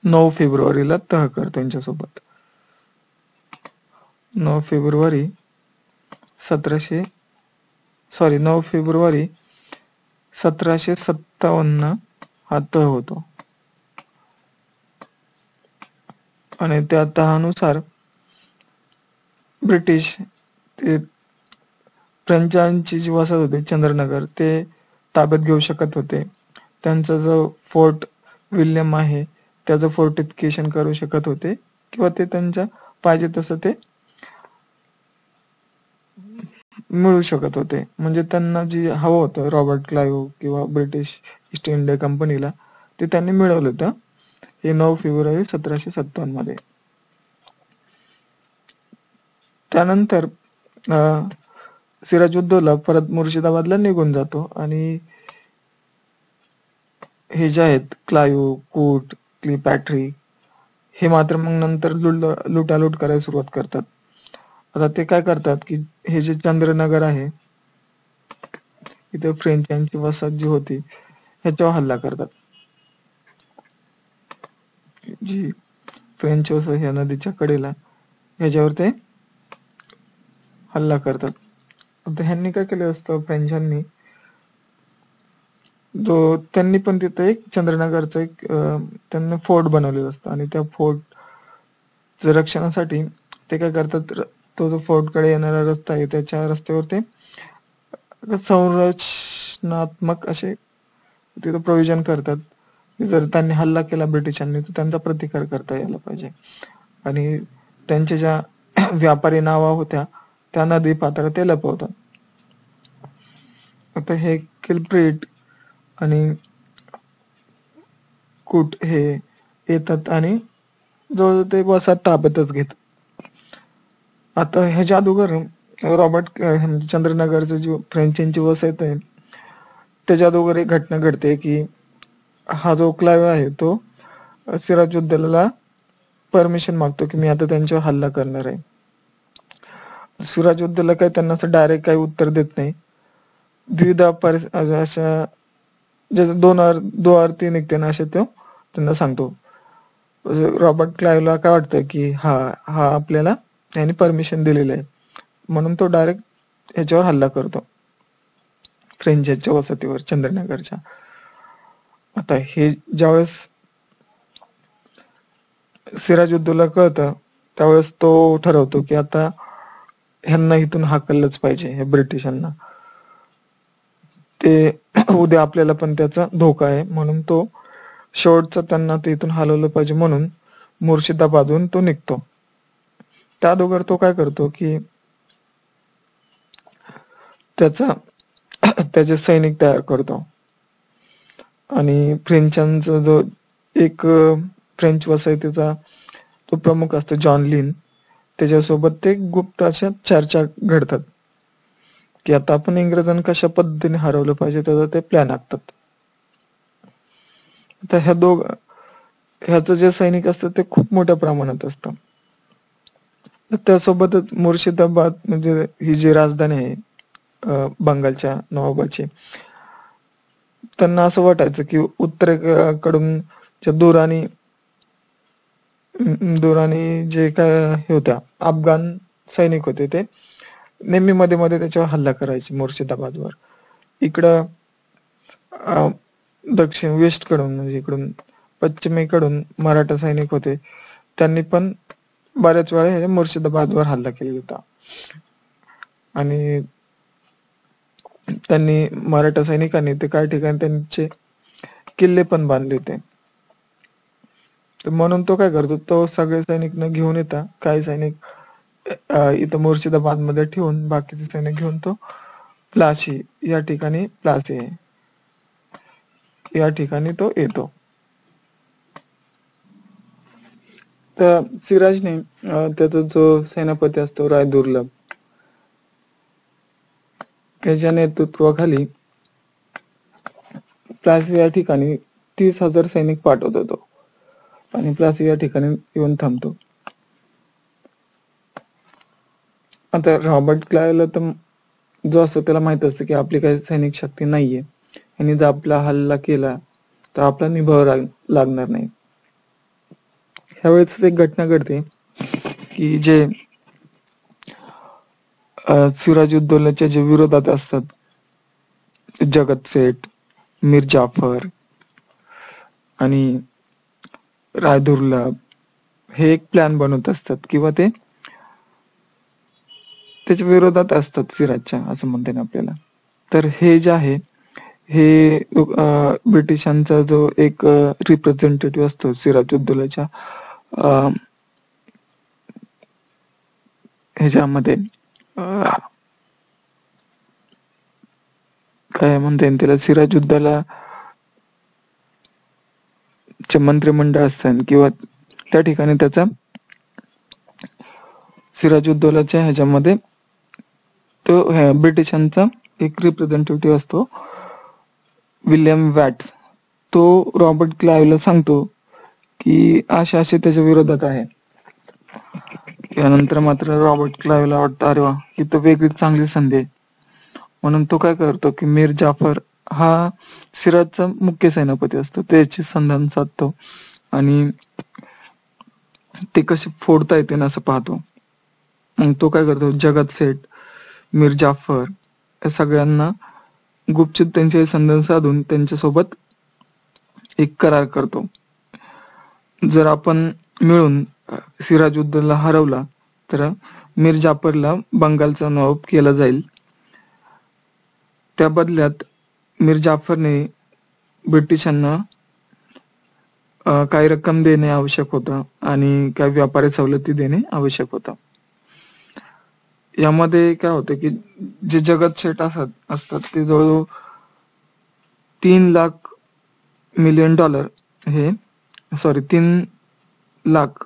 9 फेब्रुवारीला तह करतो त्यांच्यासोबत. 9 फेब्रुवारी 1757 हा तह होतो आणि त्या तहानुसार ब्रिटिश ते फ्रेंचांची जी वसाहत होती चंद्रनगर ते ताब्यात घेऊ शकत होते. त्यांचा जो फोर्ट विल्यम आहे त्याचं फोर्टिफिकेशन करू शकत होते किंवा ते त्यांच्या पाहिजे तसं ते मिळू शकत होते. म्हणजे त्यांना जी हवं होतं रॉबर्ट क्लाइव्ह किंवा ब्रिटिश ईस्ट इंडिया कंपनीला ते त्यांनी मिळवलं होतं हे 9 फेब्रुवारी 1757 मध्ये. त्यानंतर सिराजुद्दौला परत मुर्शिदाबादला निघून जातो आणि हे जे आहेत क्लाइव्ह, कुट, किलपॅट्रिक हे मात्र मग नंतर लुटालूट करायला सुरुवात करतात. आता ते काय करतात की हे जे चंद्रनगर आहे इथे फ्रेंचांची वसाहत जी होती ह्याच्यावर हल्ला करतात. जी फ्रेंच वसाहत ह्या नदीच्या कडेला ह्याच्यावर ते हल्ला करतात. आता ह्यांनी काय केलं असतं फ्रेंचांनी, जो त्यांनी पण तिथे एक चंद्रनगरचं एक त्यांनी फोर्ट बनवलेलं असतं आणि त्या फोर्ट रक्षणासाठी ते काय करतात, तो जो फोर्ट कडे येणारा रस्ता आहे त्याच्या रस्त्यावर ते प्रतिरक्षणात्मक असे तिथं प्रोव्हिजन करतात की जर त्यांनी हल्ला केला ब्रिटिशांनी तर त्यांचा प्रतिकार करता यायला पाहिजे. आणि त्यांच्या ज्या व्यापारी नावा होत्या त्या नदी पात्रात ते लपवतात. आता हे किलप्रिट आणि कूट हे येतात आणि जवळ ते वसाहत ताब्यातच घेतात. आता हे जादूगर रॉबर्ट म्हणजे चंद्रनगरचं जी फ्रेंचांची वसाहत आहे त्या जादूगर एक घटना घडते की हा जो क्लाइव्ह आहे तो सिराजुद्दौलाला परमिशन मागतो की मी आता त्यांच्यावर हल्ला करणार आहे. सिराजुद्दौला काही त्यांना असं डायरेक्ट काही उत्तर देत नाही. द्विधा अशा ज्याचं दोन अर्थी निघते ना असे तो त्यांना सांगतो. रॉबर्ट क्लाइव्हला काय वाटतं की हा हा आपल्याला यांनी परमिशन दिलेलं आहे म्हणून तो डायरेक्ट ह्याच्यावर हल्ला करतो फ्रेंचच्या वसाहतीवर चंद्रनगरच्या. आता हे ज्यावेळेस सिराजुद्दौला कळतं त्यावेळेस तो ठरवतो की आता ह्यांना इथून हाकललंच पाहिजे हे ब्रिटिशांना. ते उद्या आपल्याला पण त्याचा धोका आहे म्हणून तो शेवटचा त्यांना ते इथून हलवलं पाहिजे म्हणून मुर्शिदाबादहून तो निघतो. त्या अगोदर तो काय करतो की त्याचे सैनिक तयार करतो आणि फ्रेंचांचा जो एक फ्रेंच वसाहतीचा तो प्रमुख असतो जॉन लिन त्याच्यासोबत ते गुप्त अशा चर्चा घडतात की आता आपण इंग्रजांना कशा पद्धतीने हरवलं पाहिजे त्याचा ते प्लॅन आखतात. आता ह्याचं जे सैनिक असतात ते खूप मोठ्या प्रमाणात असतं. त्यासोबतच मुर्शिदाबाद म्हणजे ही जी राजधानी आहे बंगालच्या नवाबाची त्यांना असं वाटायचं की उत्तरेकडून दुराणी जे काय हे होत्या अफगाण सैनिक होते ते नेहमी मध्ये मध्ये त्याच्यावर हल्ला करायचे मुर्शिदाबादवर. इकडं दक्षिण वेस्ट कडून म्हणजे इकडून पश्चिमेकडून मराठा सैनिक होते त्यांनी पण बऱ्याच वेळा मुर्शिदाबादवर हल्ला केला होता आणि त्यांनी मराठा सैनिकांनी ते काही ठिकाणी त्यांचे किल्ले पण बांधले होते. म्हणून तो काय करतो तो सगळे सैनिक न घेऊन येता काही सैनिक इथं मुर्शिदाबाद मध्ये ठेवून बाकीचे सैनिक घेऊन तो प्लासी या ठिकाणी तो येतो. तर सिराजने त्याचा जो सेनापती असतो राय दुर्लभ त्याच्या नेतृत्वाखाली प्लासी या ठिकाणी 30,000 सैनिक पाठवत होतो आणि प्लासी या ठिकाणी येऊन थांबतो. आता रॉबर्ट क्लाइव्हला तर जो असतो त्याला माहित असतं की आपली काही सैनिक शक्ती नाहीये आणि जर आपला हल्ला केला तर आपला निभाव लागणार नाही. ह्यावेळेस एक घटना घडते की जे सिराजुद्दौलाच्या जे विरोधात असतात जगत सेठ, मीर जाफर आणि राय दुर्लभ हे एक प्लॅन बनवत असतात किंवा ते त्याच्या विरोधात असतात सिराजच्या असं म्हणता येईल आपल्याला. तर हे जे आहे हे ब्रिटिशांचा जो एक रिप्रेझेंटेटिव्ह असतो सिराजुद्दौलाच्या ह्याच्यामध्ये काय म्हणता येईल त्याला सिराजुद्दौला चे मंत्रिमंडळ असतात किंवा त्या ठिकाणी त्याचा सिराजुद्दौलाच्या ह्याच्यामध्ये तो ब्रिटिशांचा एक रिप्रेझेंटेटिव्ह असतो विल्यम वॅट. तो रॉबर्ट क्लाइव्हला सांगतो की असे त्याच्या विरोधात आहे. यानंतर मात्र रॉबर्ट क्लाइव्हला वाटतं अरे वा ही तर वेगळीच चांगली संधी आहे म्हणून तो काय करतो की मीर जाफर हा सिराजचा मुख्य सेनापती असतो त्याची संधान साधतो आणि ते कसे फोडता येते ना असं पाहतो. मग तो काय करतो जगत सेठ, मीर जाफर या सगळ्यांना गुपचूप त्यांचे संधान साधून त्यांच्यासोबत एक करार करतो. जर आपण मिळून सिराजुद्दौला हरवला तर मीर जाफरला बंगालचा नवाब केला जाईल. त्या बदल्यात मीर जाफरने ब्रिटिशांना काही रक्कम देणे आवश्यक होतं आणि काही व्यापारी सवलती देणे आवश्यक होतं. यामध्ये काय होतं की जे जगत सेठ असतात ते जवळजवळ 3 लाख मिलियन डॉलर हे 3 लाख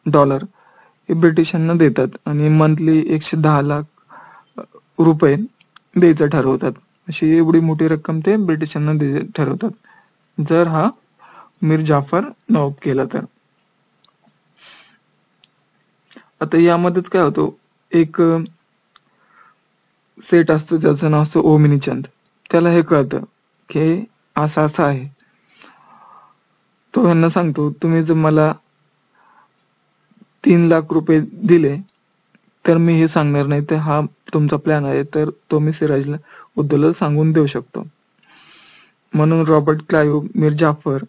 डॉलर हे ब्रिटिशांना देतात आणि मंथली 110 लाख रुपये द्यायचं ठरवतात. अशी एवढी मोठी रक्कम ते ब्रिटिशांना ठरवतात, जर हा मीर जाफर नवाब केला तर. आता यामध्येच काय होतं, एक सेठ असतो ज्याचं नाव असतं ओमिनीचंद. त्याला हे कळतं की असं असं आहे. तो ह्यांना सांगतो, तुम्ही जर मला 3 लाख रुपये दिले तर मी हे सांगणार नाही, तर हा तुमचा प्लॅन आहे, तर तो मी सिराजला उद्दौला सांगून देऊ शकतो. म्हणून रॉबर्ट क्लाइव्ह, मीर जाफर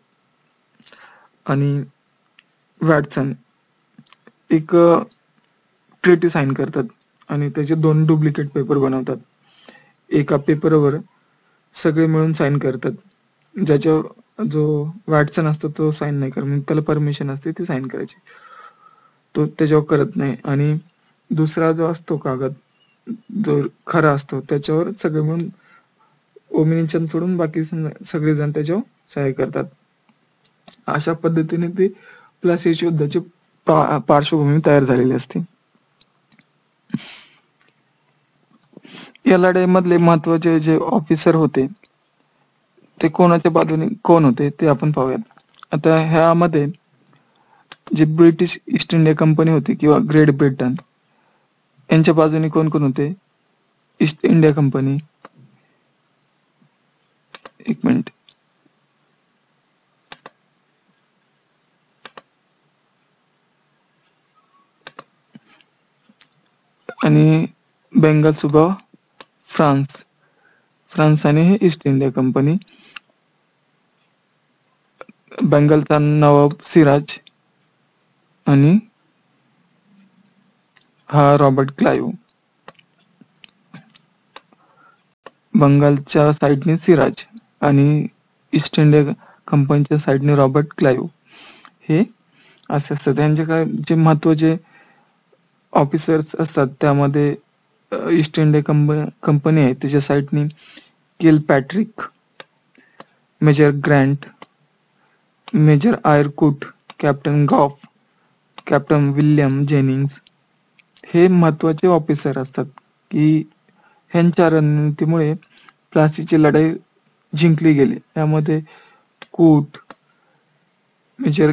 आणि वॅटसन एक ट्रिटी साइन करतात आणि त्याचे 2 डुप्लिकेट पेपर बनवतात. एका पेपरवर सगळे मिळून साइन करतात, ज्याच्यावर जो वॅटसन असतो तो साइन नाही करत, म्हणजे त्याला परमिशन असते ती साइन करायची, तो त्याच्यावर करत नाही. आणि दुसरा जो असतो कागद, जो खरा असतो, त्याच्यावर सगळे मिळून ओमिनीचंद सोडून बाकी सगळेजण त्याच्यावर सह्या करतात. अशा पद्धतीने ते प्लासीच्या युद्धाची पार्श्वभूमी तयार झालेली असते. या लढाईमधले महत्वाचे जे ऑफिसर होते ते कोणाच्या बाजूने कोण होते ते आपण पाहूयात. आता ह्यामध्ये जे ब्रिटिश ईस्ट इंडिया कंपनी होती किंवा ग्रेट ब्रिटन यांच्या बाजूने कोण कोण होते? ईस्ट इंडिया कंपनी, एक मिनिट, आणि बेंगाल सुभा फ्रान्स आणि हे ईस्ट इंडिया कंपनी. बेंगालचा नवाब सिराज आणि हा रॉबर्ट क्लाइव्ह. बंगालच्या साईडने सिराज आणि ईस्ट इंडिया कंपनीच्या साईडने रॉबर्ट क्लाइव्ह हे असे असतात. त्यांचे काय जे महत्वाचे ऑफिसर्स असतात त्यामध्ये ईस्ट इंडिया कंपनी आहे त्याच्या साईडने Kilpatrick, Major Grant, Major Eyre Coote, Captain Gough, Captain William Jennings हे महत्वाचे ऑफिसर असतात की ह्यांच्या रणनीतीमुळे प्लासीची लढाई जिंकली गेली. यामध्ये कूट, मेजर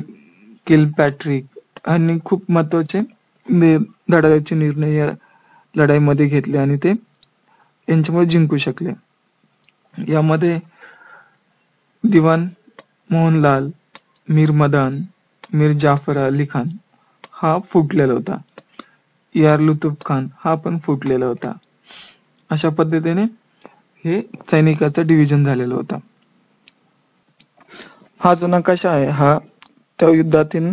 किलपॅट्रिक यांनी खूप महत्वाचे धडाडीचे निर्णय या लढाईमध्ये घेतले आणि ते यांच्यामुळे जिंकू शकले. यामध्ये दिवान मोहनलाल, मीर मदान, मीर जाफर अली खान हा फुटलेला होता. यार लुतुफ खान हा पण फुटलेला होता. अशा पद्धतीने हे सैनिकाचं डिव्हिजन झालेलं होतं. हा जो नकाशा आहे हा त्या युद्धातील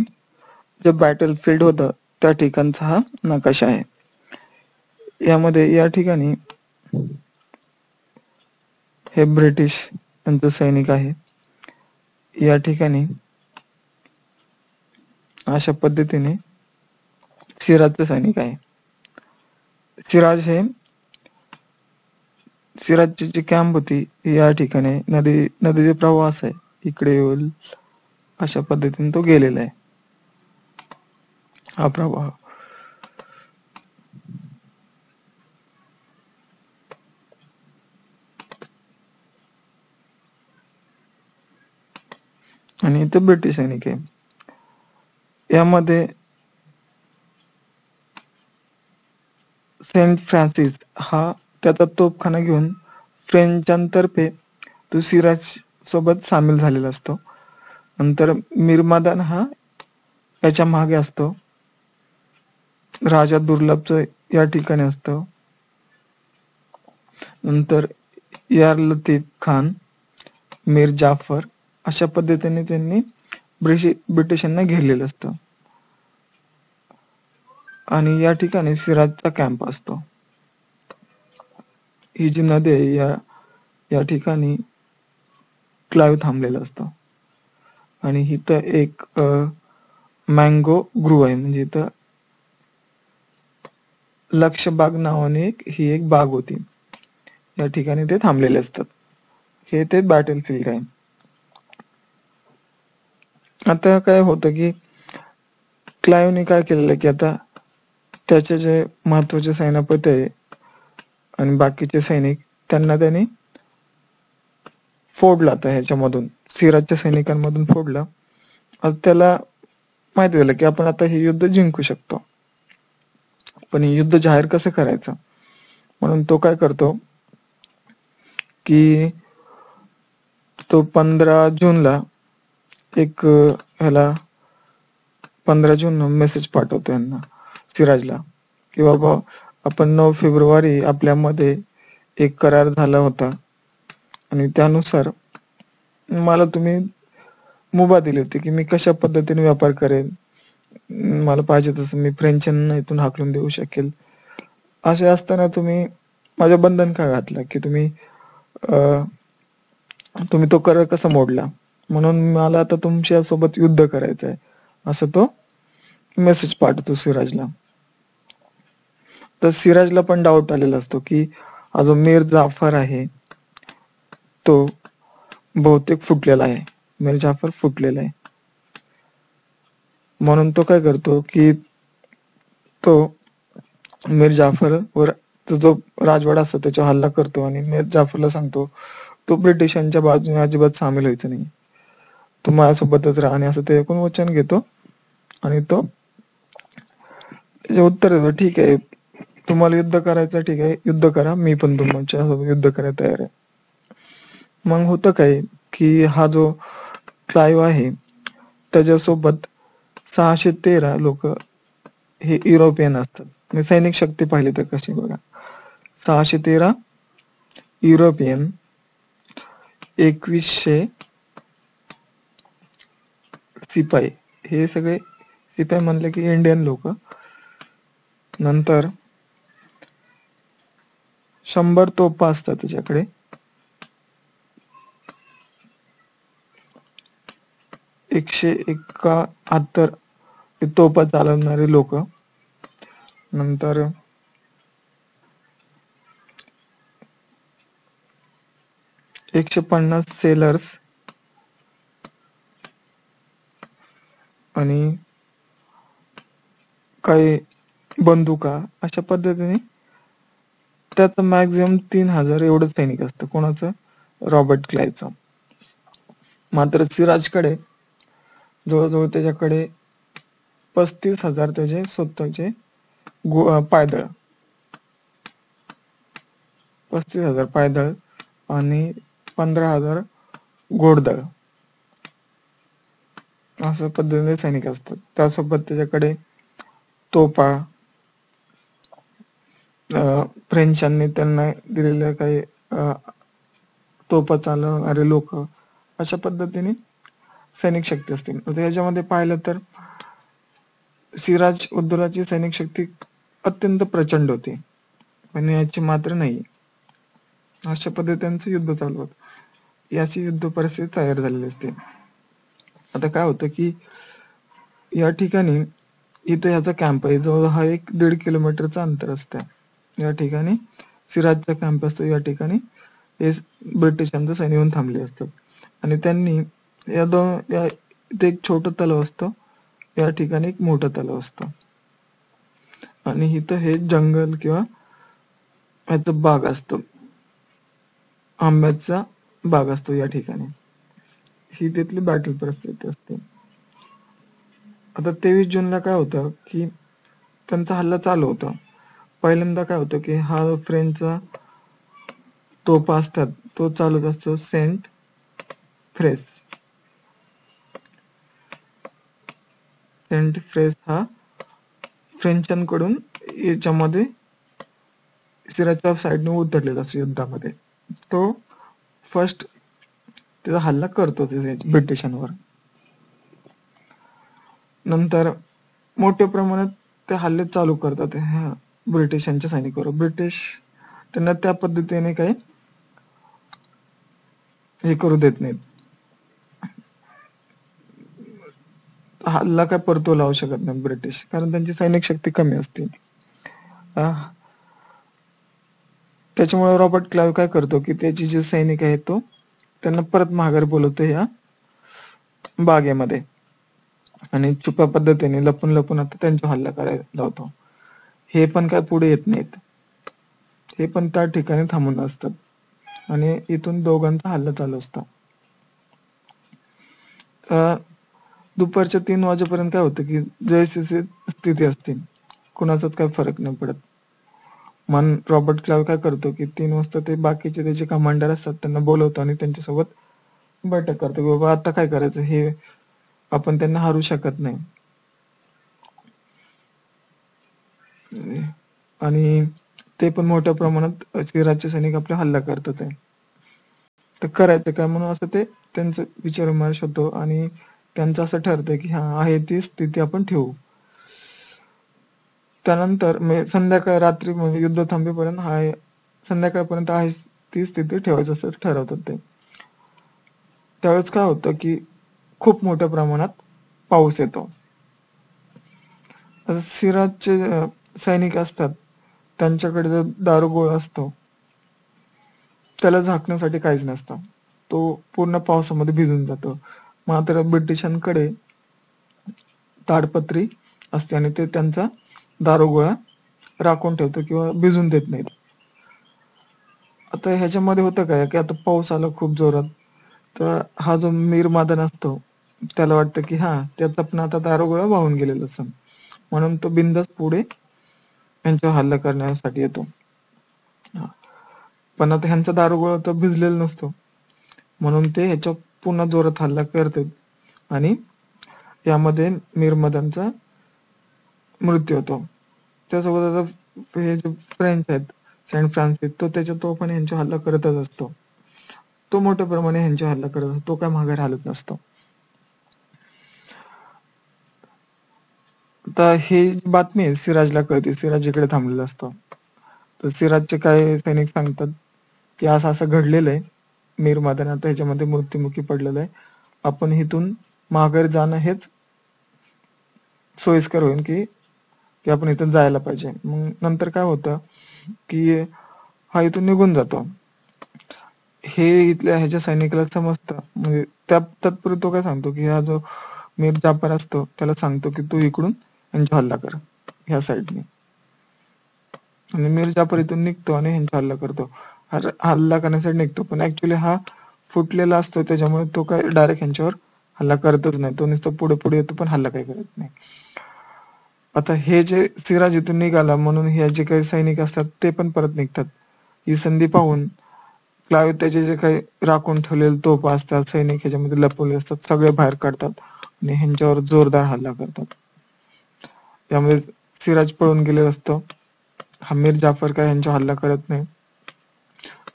जे बॅटल फील्ड होतं त्या ठिकाणचा हा नकाशा आहे. यामध्ये या ठिकाणी हे ब्रिटिश यांचं सैनिक आहे. या ठिकाणी अशा पद्धतीने सिराजचे सैनिक आहे. सिराजची जी कॅम्प होती या ठिकाणी नदीचे प्रवाह आहे इकडे येईल अशा पद्धतीने तो गेलेला आहे हा प्रवाह. आणि इथे ब्रिटिश सैनिक आहे. यामध्ये सेंट फ्रान्सिस हा त्याचा तोफखाना घेऊन फ्रेंचांतर्फे तो सिराज सोबत सामील झालेला असतो. नंतर मीरमादान हा याच्या मागे असतो. राजा दुर्लभचं या ठिकाणी असतो. नंतर यार लतीफ खान, मीर जाफर अशा पद्धतीने त्यांनी ब्रिटिशांना घेरलेलं असतं आणि या ठिकाणी सिराजचा कॅम्प असतो. ही जी नदी आहे या ठिकाणी क्लाइव्ह थांबलेला असतो. आणि इथं एक मँगो ग्रुव्ह आहे, म्हणजे इथं लक्ष बाग नावाने ही एक बाग होती. या ठिकाणी ते थांबलेले असतात. हे ते बॅटल फील्ड आहे. आता काय होतं की क्लाइव्हने काय केलेलं की आता त्याचे जे महत्वाचे सेनापती आहे आणि बाकीचे सैनिक त्यांना त्यांनी फोडला, आता ह्याच्यामधून सिराजच्या सैनिकांमधून फोडला. आता त्याला माहिती झालं की आपण आता हे युद्ध जिंकू शकतो, पण हे युद्ध जाहीर कसं करायचं, म्हणून तो काय करतो की तो 15 जूनला एक ह्याला 15 जून मेसेज पाठवतो यांना, सिराजला, की बाबा आपण 9 फेब्रुवारी आपल्यामध्ये एक करार झाला होता आणि त्यानुसार मला तुम्ही मुभा दिली होती की मी कशा पद्धतीने व्यापार करेन, मला पाहिजे तसं मी फ्रेंचांना इथून हाकलून देऊ शकेल. असे असताना तुम्ही माझ्या बंधन का घातलं की तुम्ही तो करार कसा मोडला, म्हणून मला आता तुमच्या सोबत युद्ध करायचं आहे, असं तो मेसेज पाठवतो सिराजला. तर सिराजला पण डाऊट आलेला असतो की हा जो मीर जाफर आहे तो बहुतेक फुटलेला आहे, मीर जाफर फुटलेला आहे. म्हणून तो काय करतो की तो मीर जाफर वर जो राजवाडा असतो त्याच्यावर हल्ला करतो आणि मीर जाफरला सांगतो तो ब्रिटिशांच्या बाजूने अजिबात सामील व्हायचं नाही, तू माझ्यासोबतच राहा, आणि असं ते एकूण वचन घेतो. आणि तो त्याचे उत्तर देतो, ठीक आहे तुम्हाला युद्ध करायचं, ठीक आहे युद्ध करा, मी पण तुमच्यासोबत युद्ध करायला तयार आहे. मग होतं काय की हा जो क्लाइव्ह आहे त्याच्यासोबत 613 लोक हे युरोपियन असतात. म्हणजे सैनिक शक्ती पाहिली तर कशी बघा, 613 युरोपियन, 2100 शिपाई, हे सगळे शिपाई म्हणले की इंडियन लोक, नंतर 100 तोफा असतात त्याच्याकडे, 171 तोफा चालवणारे लोक, नंतर 150 सेलर्स आणि काही बंदुका, अशा पद्धतीने त्याचं मॅक्झिमम 3000 एवढं सैनिक असतं. कोणाचं? रॉबर्ट क्लाइव्हचं. मात्र सिराजकडे जवळजवळ त्याच्याकडे 35,000 त्याचे स्वतःचे पायदळ, 35,000 पायदळ आणि 15,000 घोडदळ, अशा पद्धतीने सैनिक असतात. त्यासोबत त्याच्याकडे तोफा, फ्रेंचांनी त्यांना दिलेल्या काही तोफा चालवणारे लोक, अशा पद्धतीने सैनिक शक्ती असते. आता याच्यामध्ये पाहिलं तर सिराज उद्दौलाची सैनिक शक्ती अत्यंत प्रचंड होती, पण याची मात्र नाही. अशा पद्धतीचं युद्ध चालू होत, याची युद्ध परिस्थिती तयार झालेली असते. आता काय होतं की या ठिकाणी इथं ह्याचा कॅम्प आहे, जवळ हा 1-1.5 किलोमीटरचा अंतर असतं. या ठिकाणी सिराजचा कॅम्प असतो, या ठिकाणी हे ब्रिटिशांचं सैन्य येऊन थांबले असतात. आणि त्यांनी इथे एक छोटं तलाव असतं, या ठिकाणी एक मोठं तलाव असतं, आणि इथं हे जंगल किंवा ह्याचं बाग असतो, आंब्याचा बाग असतो. या ठिकाणी ही तिथली बॅटल परिस्थिती असते. आता 23 जूनला काय होतं की त्यांचा हल्ला चालू होता. पहिल्यांदा काय होतं की हा फ्रेंचचा तोफा असतात तो चालत असतो सेंट फ्रेस. सेंट फ्रेस हा फ्रेंचांकडून याच्यामध्ये सिराजच्या साईडने उतरलेला असतो युद्धामध्ये. तो फर्स्ट त्याचा हल्ला करतो ब्रिटिशांवर. नंतर मोठ्या प्रमाणात ते हल्ले चालू करतात ह्या ब्रिटिशांच्या सैनिकांवर. ब्रिटिश त्यांना त्या पद्धतीने काही हे करू देत नाहीत, हल्ला काय परतो लावू शकत नाही ब्रिटिश, कारण त्यांची सैनिक शक्ती कमी असते. अं, त्याच्यामुळे रॉबर्ट क्लाइव्ह काय करतो की त्याची जे सैनिक आहेत तो त्यांना परत माघारी बोलवतो या बागेमध्ये, आणि छुप्या पद्धतीने लपून लपून आता त्यांच्यावर हल्ला करायला लावतो. हे पण काय पुढे येत नाहीत, हे पण त्या ठिकाणी थांबून असतात आणि इथून दोघांचा हल्ला चालू असतो. दुपारच्या 3 वाजेपर्यंत काय होतं की जैसे स्थिती असते, कुणाचाच काही फरक नाही पडत. मन रॉबर्ट क्लाइव्ह काय करतो की 3 वाजता ते बाकीचे त्याचे कमांडर असतात त्यांना बोलवतो आणि त्यांच्यासोबत बैठक करतो की बाबा आता काय करायचं, हे आपण त्यांना हारू शकत नाही. आणि ते पण मोठ्या प्रमाणात सिराजचे सैनिक आपला हल्ला करतात आहे. तर करायचं काय म्हणून असं ते त्यांचं विचारविमर्श होतो आणि त्यांचं असं ठरतं की हा आहे ती स्थिती आपण ठेवू. त्यानंतर संध्याकाळ रात्री म्हणजे युद्ध थांबेपर्यंत संध्याकाळपर्यंत आहे ती स्थिती ठेवायचं असं ठरवतात ते. त्यावेळेस काय होतं की खूप मोठ्या प्रमाणात पाऊस येतो. आता सिराजचे सैनिक असतात त्यांच्याकडे जो दारुगोळा असतो त्याला झाकण्यासाठी काहीच नसतं, तो पूर्ण पावसामध्ये भिजून जातो. मात्र ब्रिटिशांकडे ताडपत्री असते आणि ते त्यांचा दारुगोळा राखून ठेवतो किंवा भिजून देत नाहीत. आता ह्याच्यामध्ये होतं काय की आता पाऊस आला खूप जोरात, तर हा जो मीर मादन असतो त्याला वाटतं की हा त्याचा पण आता दारुगोळा वाहून गेलेला असं, म्हणून तो बिंदास पुढे यांच्यावर हल्ला करण्यासाठी येतो. पण आता ह्यांचा दारुगोळा तर भिजलेला नसतो, म्हणून ते ह्याच्या पुन्हा जोरात हल्ला करतात आणि यामध्ये मीर मदनचा मृत्यू होतो. त्यासोबत आता हे जे फ्रेंच आहेत, सेंट फ्रान्सिस, तो पण यांच्यावर हल्ला करतच असतो. तो मोठ्या प्रमाणे ह्यांच्यावर हल्ला करत असतो, तो काय माघार हालत नसतो. आता ही बातमी आहे सिराजला कळते, सिराज इकडे थांबलेला असतो. तर सिराजचे काही सैनिक सांगतात की असं असं घडलेलं आहे, मीर मदन आता ह्याच्यामध्ये मृत्युमुखी पडलेला आहे, आपण इथून माघारी जाणं हेच सोयीस्कर होईल की की आपण इथून जायला पाहिजे. मग नंतर काय होतं की हा इथून निघून जातो. हे इथल्या ह्याच्या सैनिकाला समजतं, म्हणजे तत्पूर्वी तो काय सांगतो की हा जो मीर जाफर असतो त्याला सांगतो की तू इकडून यांच्यावर हल्ला कर ह्या साईडने, आणि मीर जाफर इथून निघतो आणि ह्यांचा हल्ला करतो. हल्ला करण्यासाठी निघतो, पण ऍक्च्युली हा फुटलेला असतो, त्याच्यामुळे तो काय डायरेक्ट ह्यांच्यावर हल्ला करतच नाही, तो नुसतं पुढे पुढे येतो पण हल्ला काही करत नाही. आता हे जे सिराज इथून निघाला म्हणून हे जे काही सैनिक असतात ते पण परत निघतात. ही संधी पाहून क्लाइव्ह त्याचे जे काही राखून ठेवलेले तोफ असतात, सैनिक ह्याच्यामध्ये लपवले असतात, सगळे बाहेर काढतात आणि ह्यांच्यावर जोरदार हल्ला करतात. त्यामुळे सिराज पळून गेलेला असतो, हा मीर जाफर काय ह्यांच्यावर हल्ला करत नाही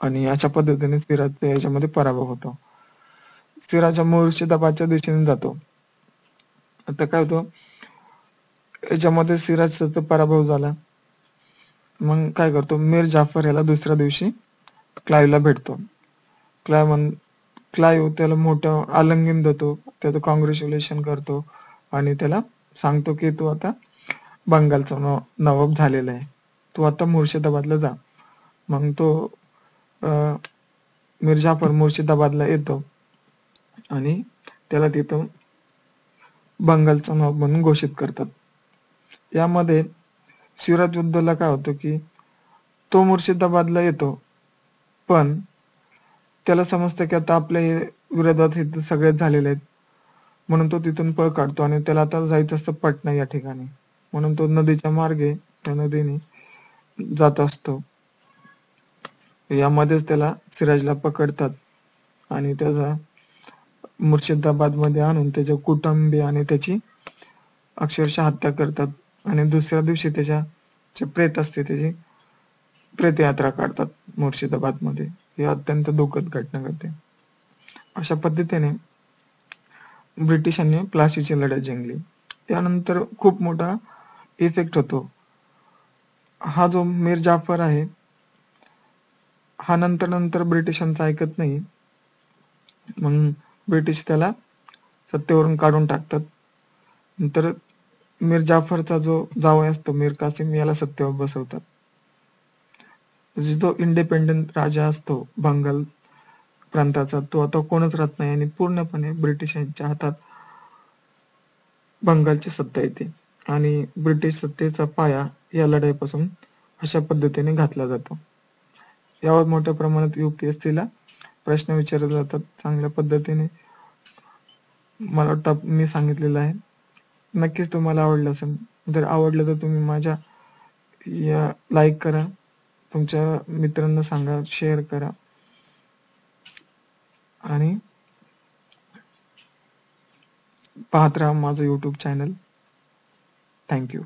आणि अशा पद्धतीने सिराजचा याच्यामध्ये पराभव होतो. सिराज हा मुर्शिदाबादच्या दिशेने जातो. आता काय होतं याच्यामध्ये सिराजचा तर पराभव झाला, मग काय करतो मीर जाफर याला दुसऱ्या दिवशी क्लाइव्हला भेटतो. क्लाइव्ह त्याला मोठं आलिंगन देतो, त्याचं कॉंग्रॅच्युलेशन करतो आणि त्याला सांगतो की तू आता बंगालचा नवाब झालेला आहे, तू आता मुर्शिदाबादला जा. मग तो मीर जाफर मुर्शिदाबादला येतो आणि त्याला तिथं बंगालचा नवाब म्हणून घोषित करतात. यामध्ये सिराजुद्दौला काय होतं की तो मुर्शिदाबादला येतो, पण त्याला समजतं की आता आपल्या विरोधात इथे सगळेच झालेले आहेत, म्हणून तो तिथून पळ काढतो आणि त्याला आता जायचं असतं पटना या ठिकाणी, म्हणून तो नदीच्या मार्गे त्या नदीने जात असतो. यामध्येच त्याला सिराजला पकडतात आणि त्याचा मुर्शिदाबाद मध्ये आणून त्याचे कुटुंबीय आणि त्याची अक्षरशः हत्या करतात आणि दुसऱ्या दिवशी त्याच्या जे प्रेत असते त्याची प्रेतयात्रा काढतात मुर्शिदाबाद मध्ये. ही अत्यंत दुःखद घटना घडते. अशा पद्धतीने ब्रिटिशांनी प्लासीची लढाई जिंकली. त्यानंतर खूप मोठा इफेक्ट होतो. हा जो मीर जाफर आहे हा नंतर ब्रिटिशांचं ऐकत नाही, मग ब्रिटिश त्याला सत्तेवरून काढून टाकतात नंतर मीर जाफरचा जो जावई असतो मीर कासिम याला सत्तेवर बसवतात. जो इंडिपेंडंट राजा असतो बंगाल प्रांताचा तो आता कोणच राहत नाही आणि पूर्णपणे ब्रिटिशांच्या हातात बंगालची सत्ता येते आणि ब्रिटिश सत्तेचा पाया या लढाईपासून अशा पद्धतीने घातला जातो. यावर मोठ्या प्रमाणात UPSC ला प्रश्न विचारले जातात चांगल्या पद्धतीने. मला वाटतं मी सांगितलेलं आहे. नक्कीच तुम्हाला आवडलं असेल. जर आवडलं तर तुम्ही माझ्या या लाईक करा, तुमच्या मित्रांना सांगा, शेअर करा आणि पाहत राहा माझं YouTube चॅनल. Thank you.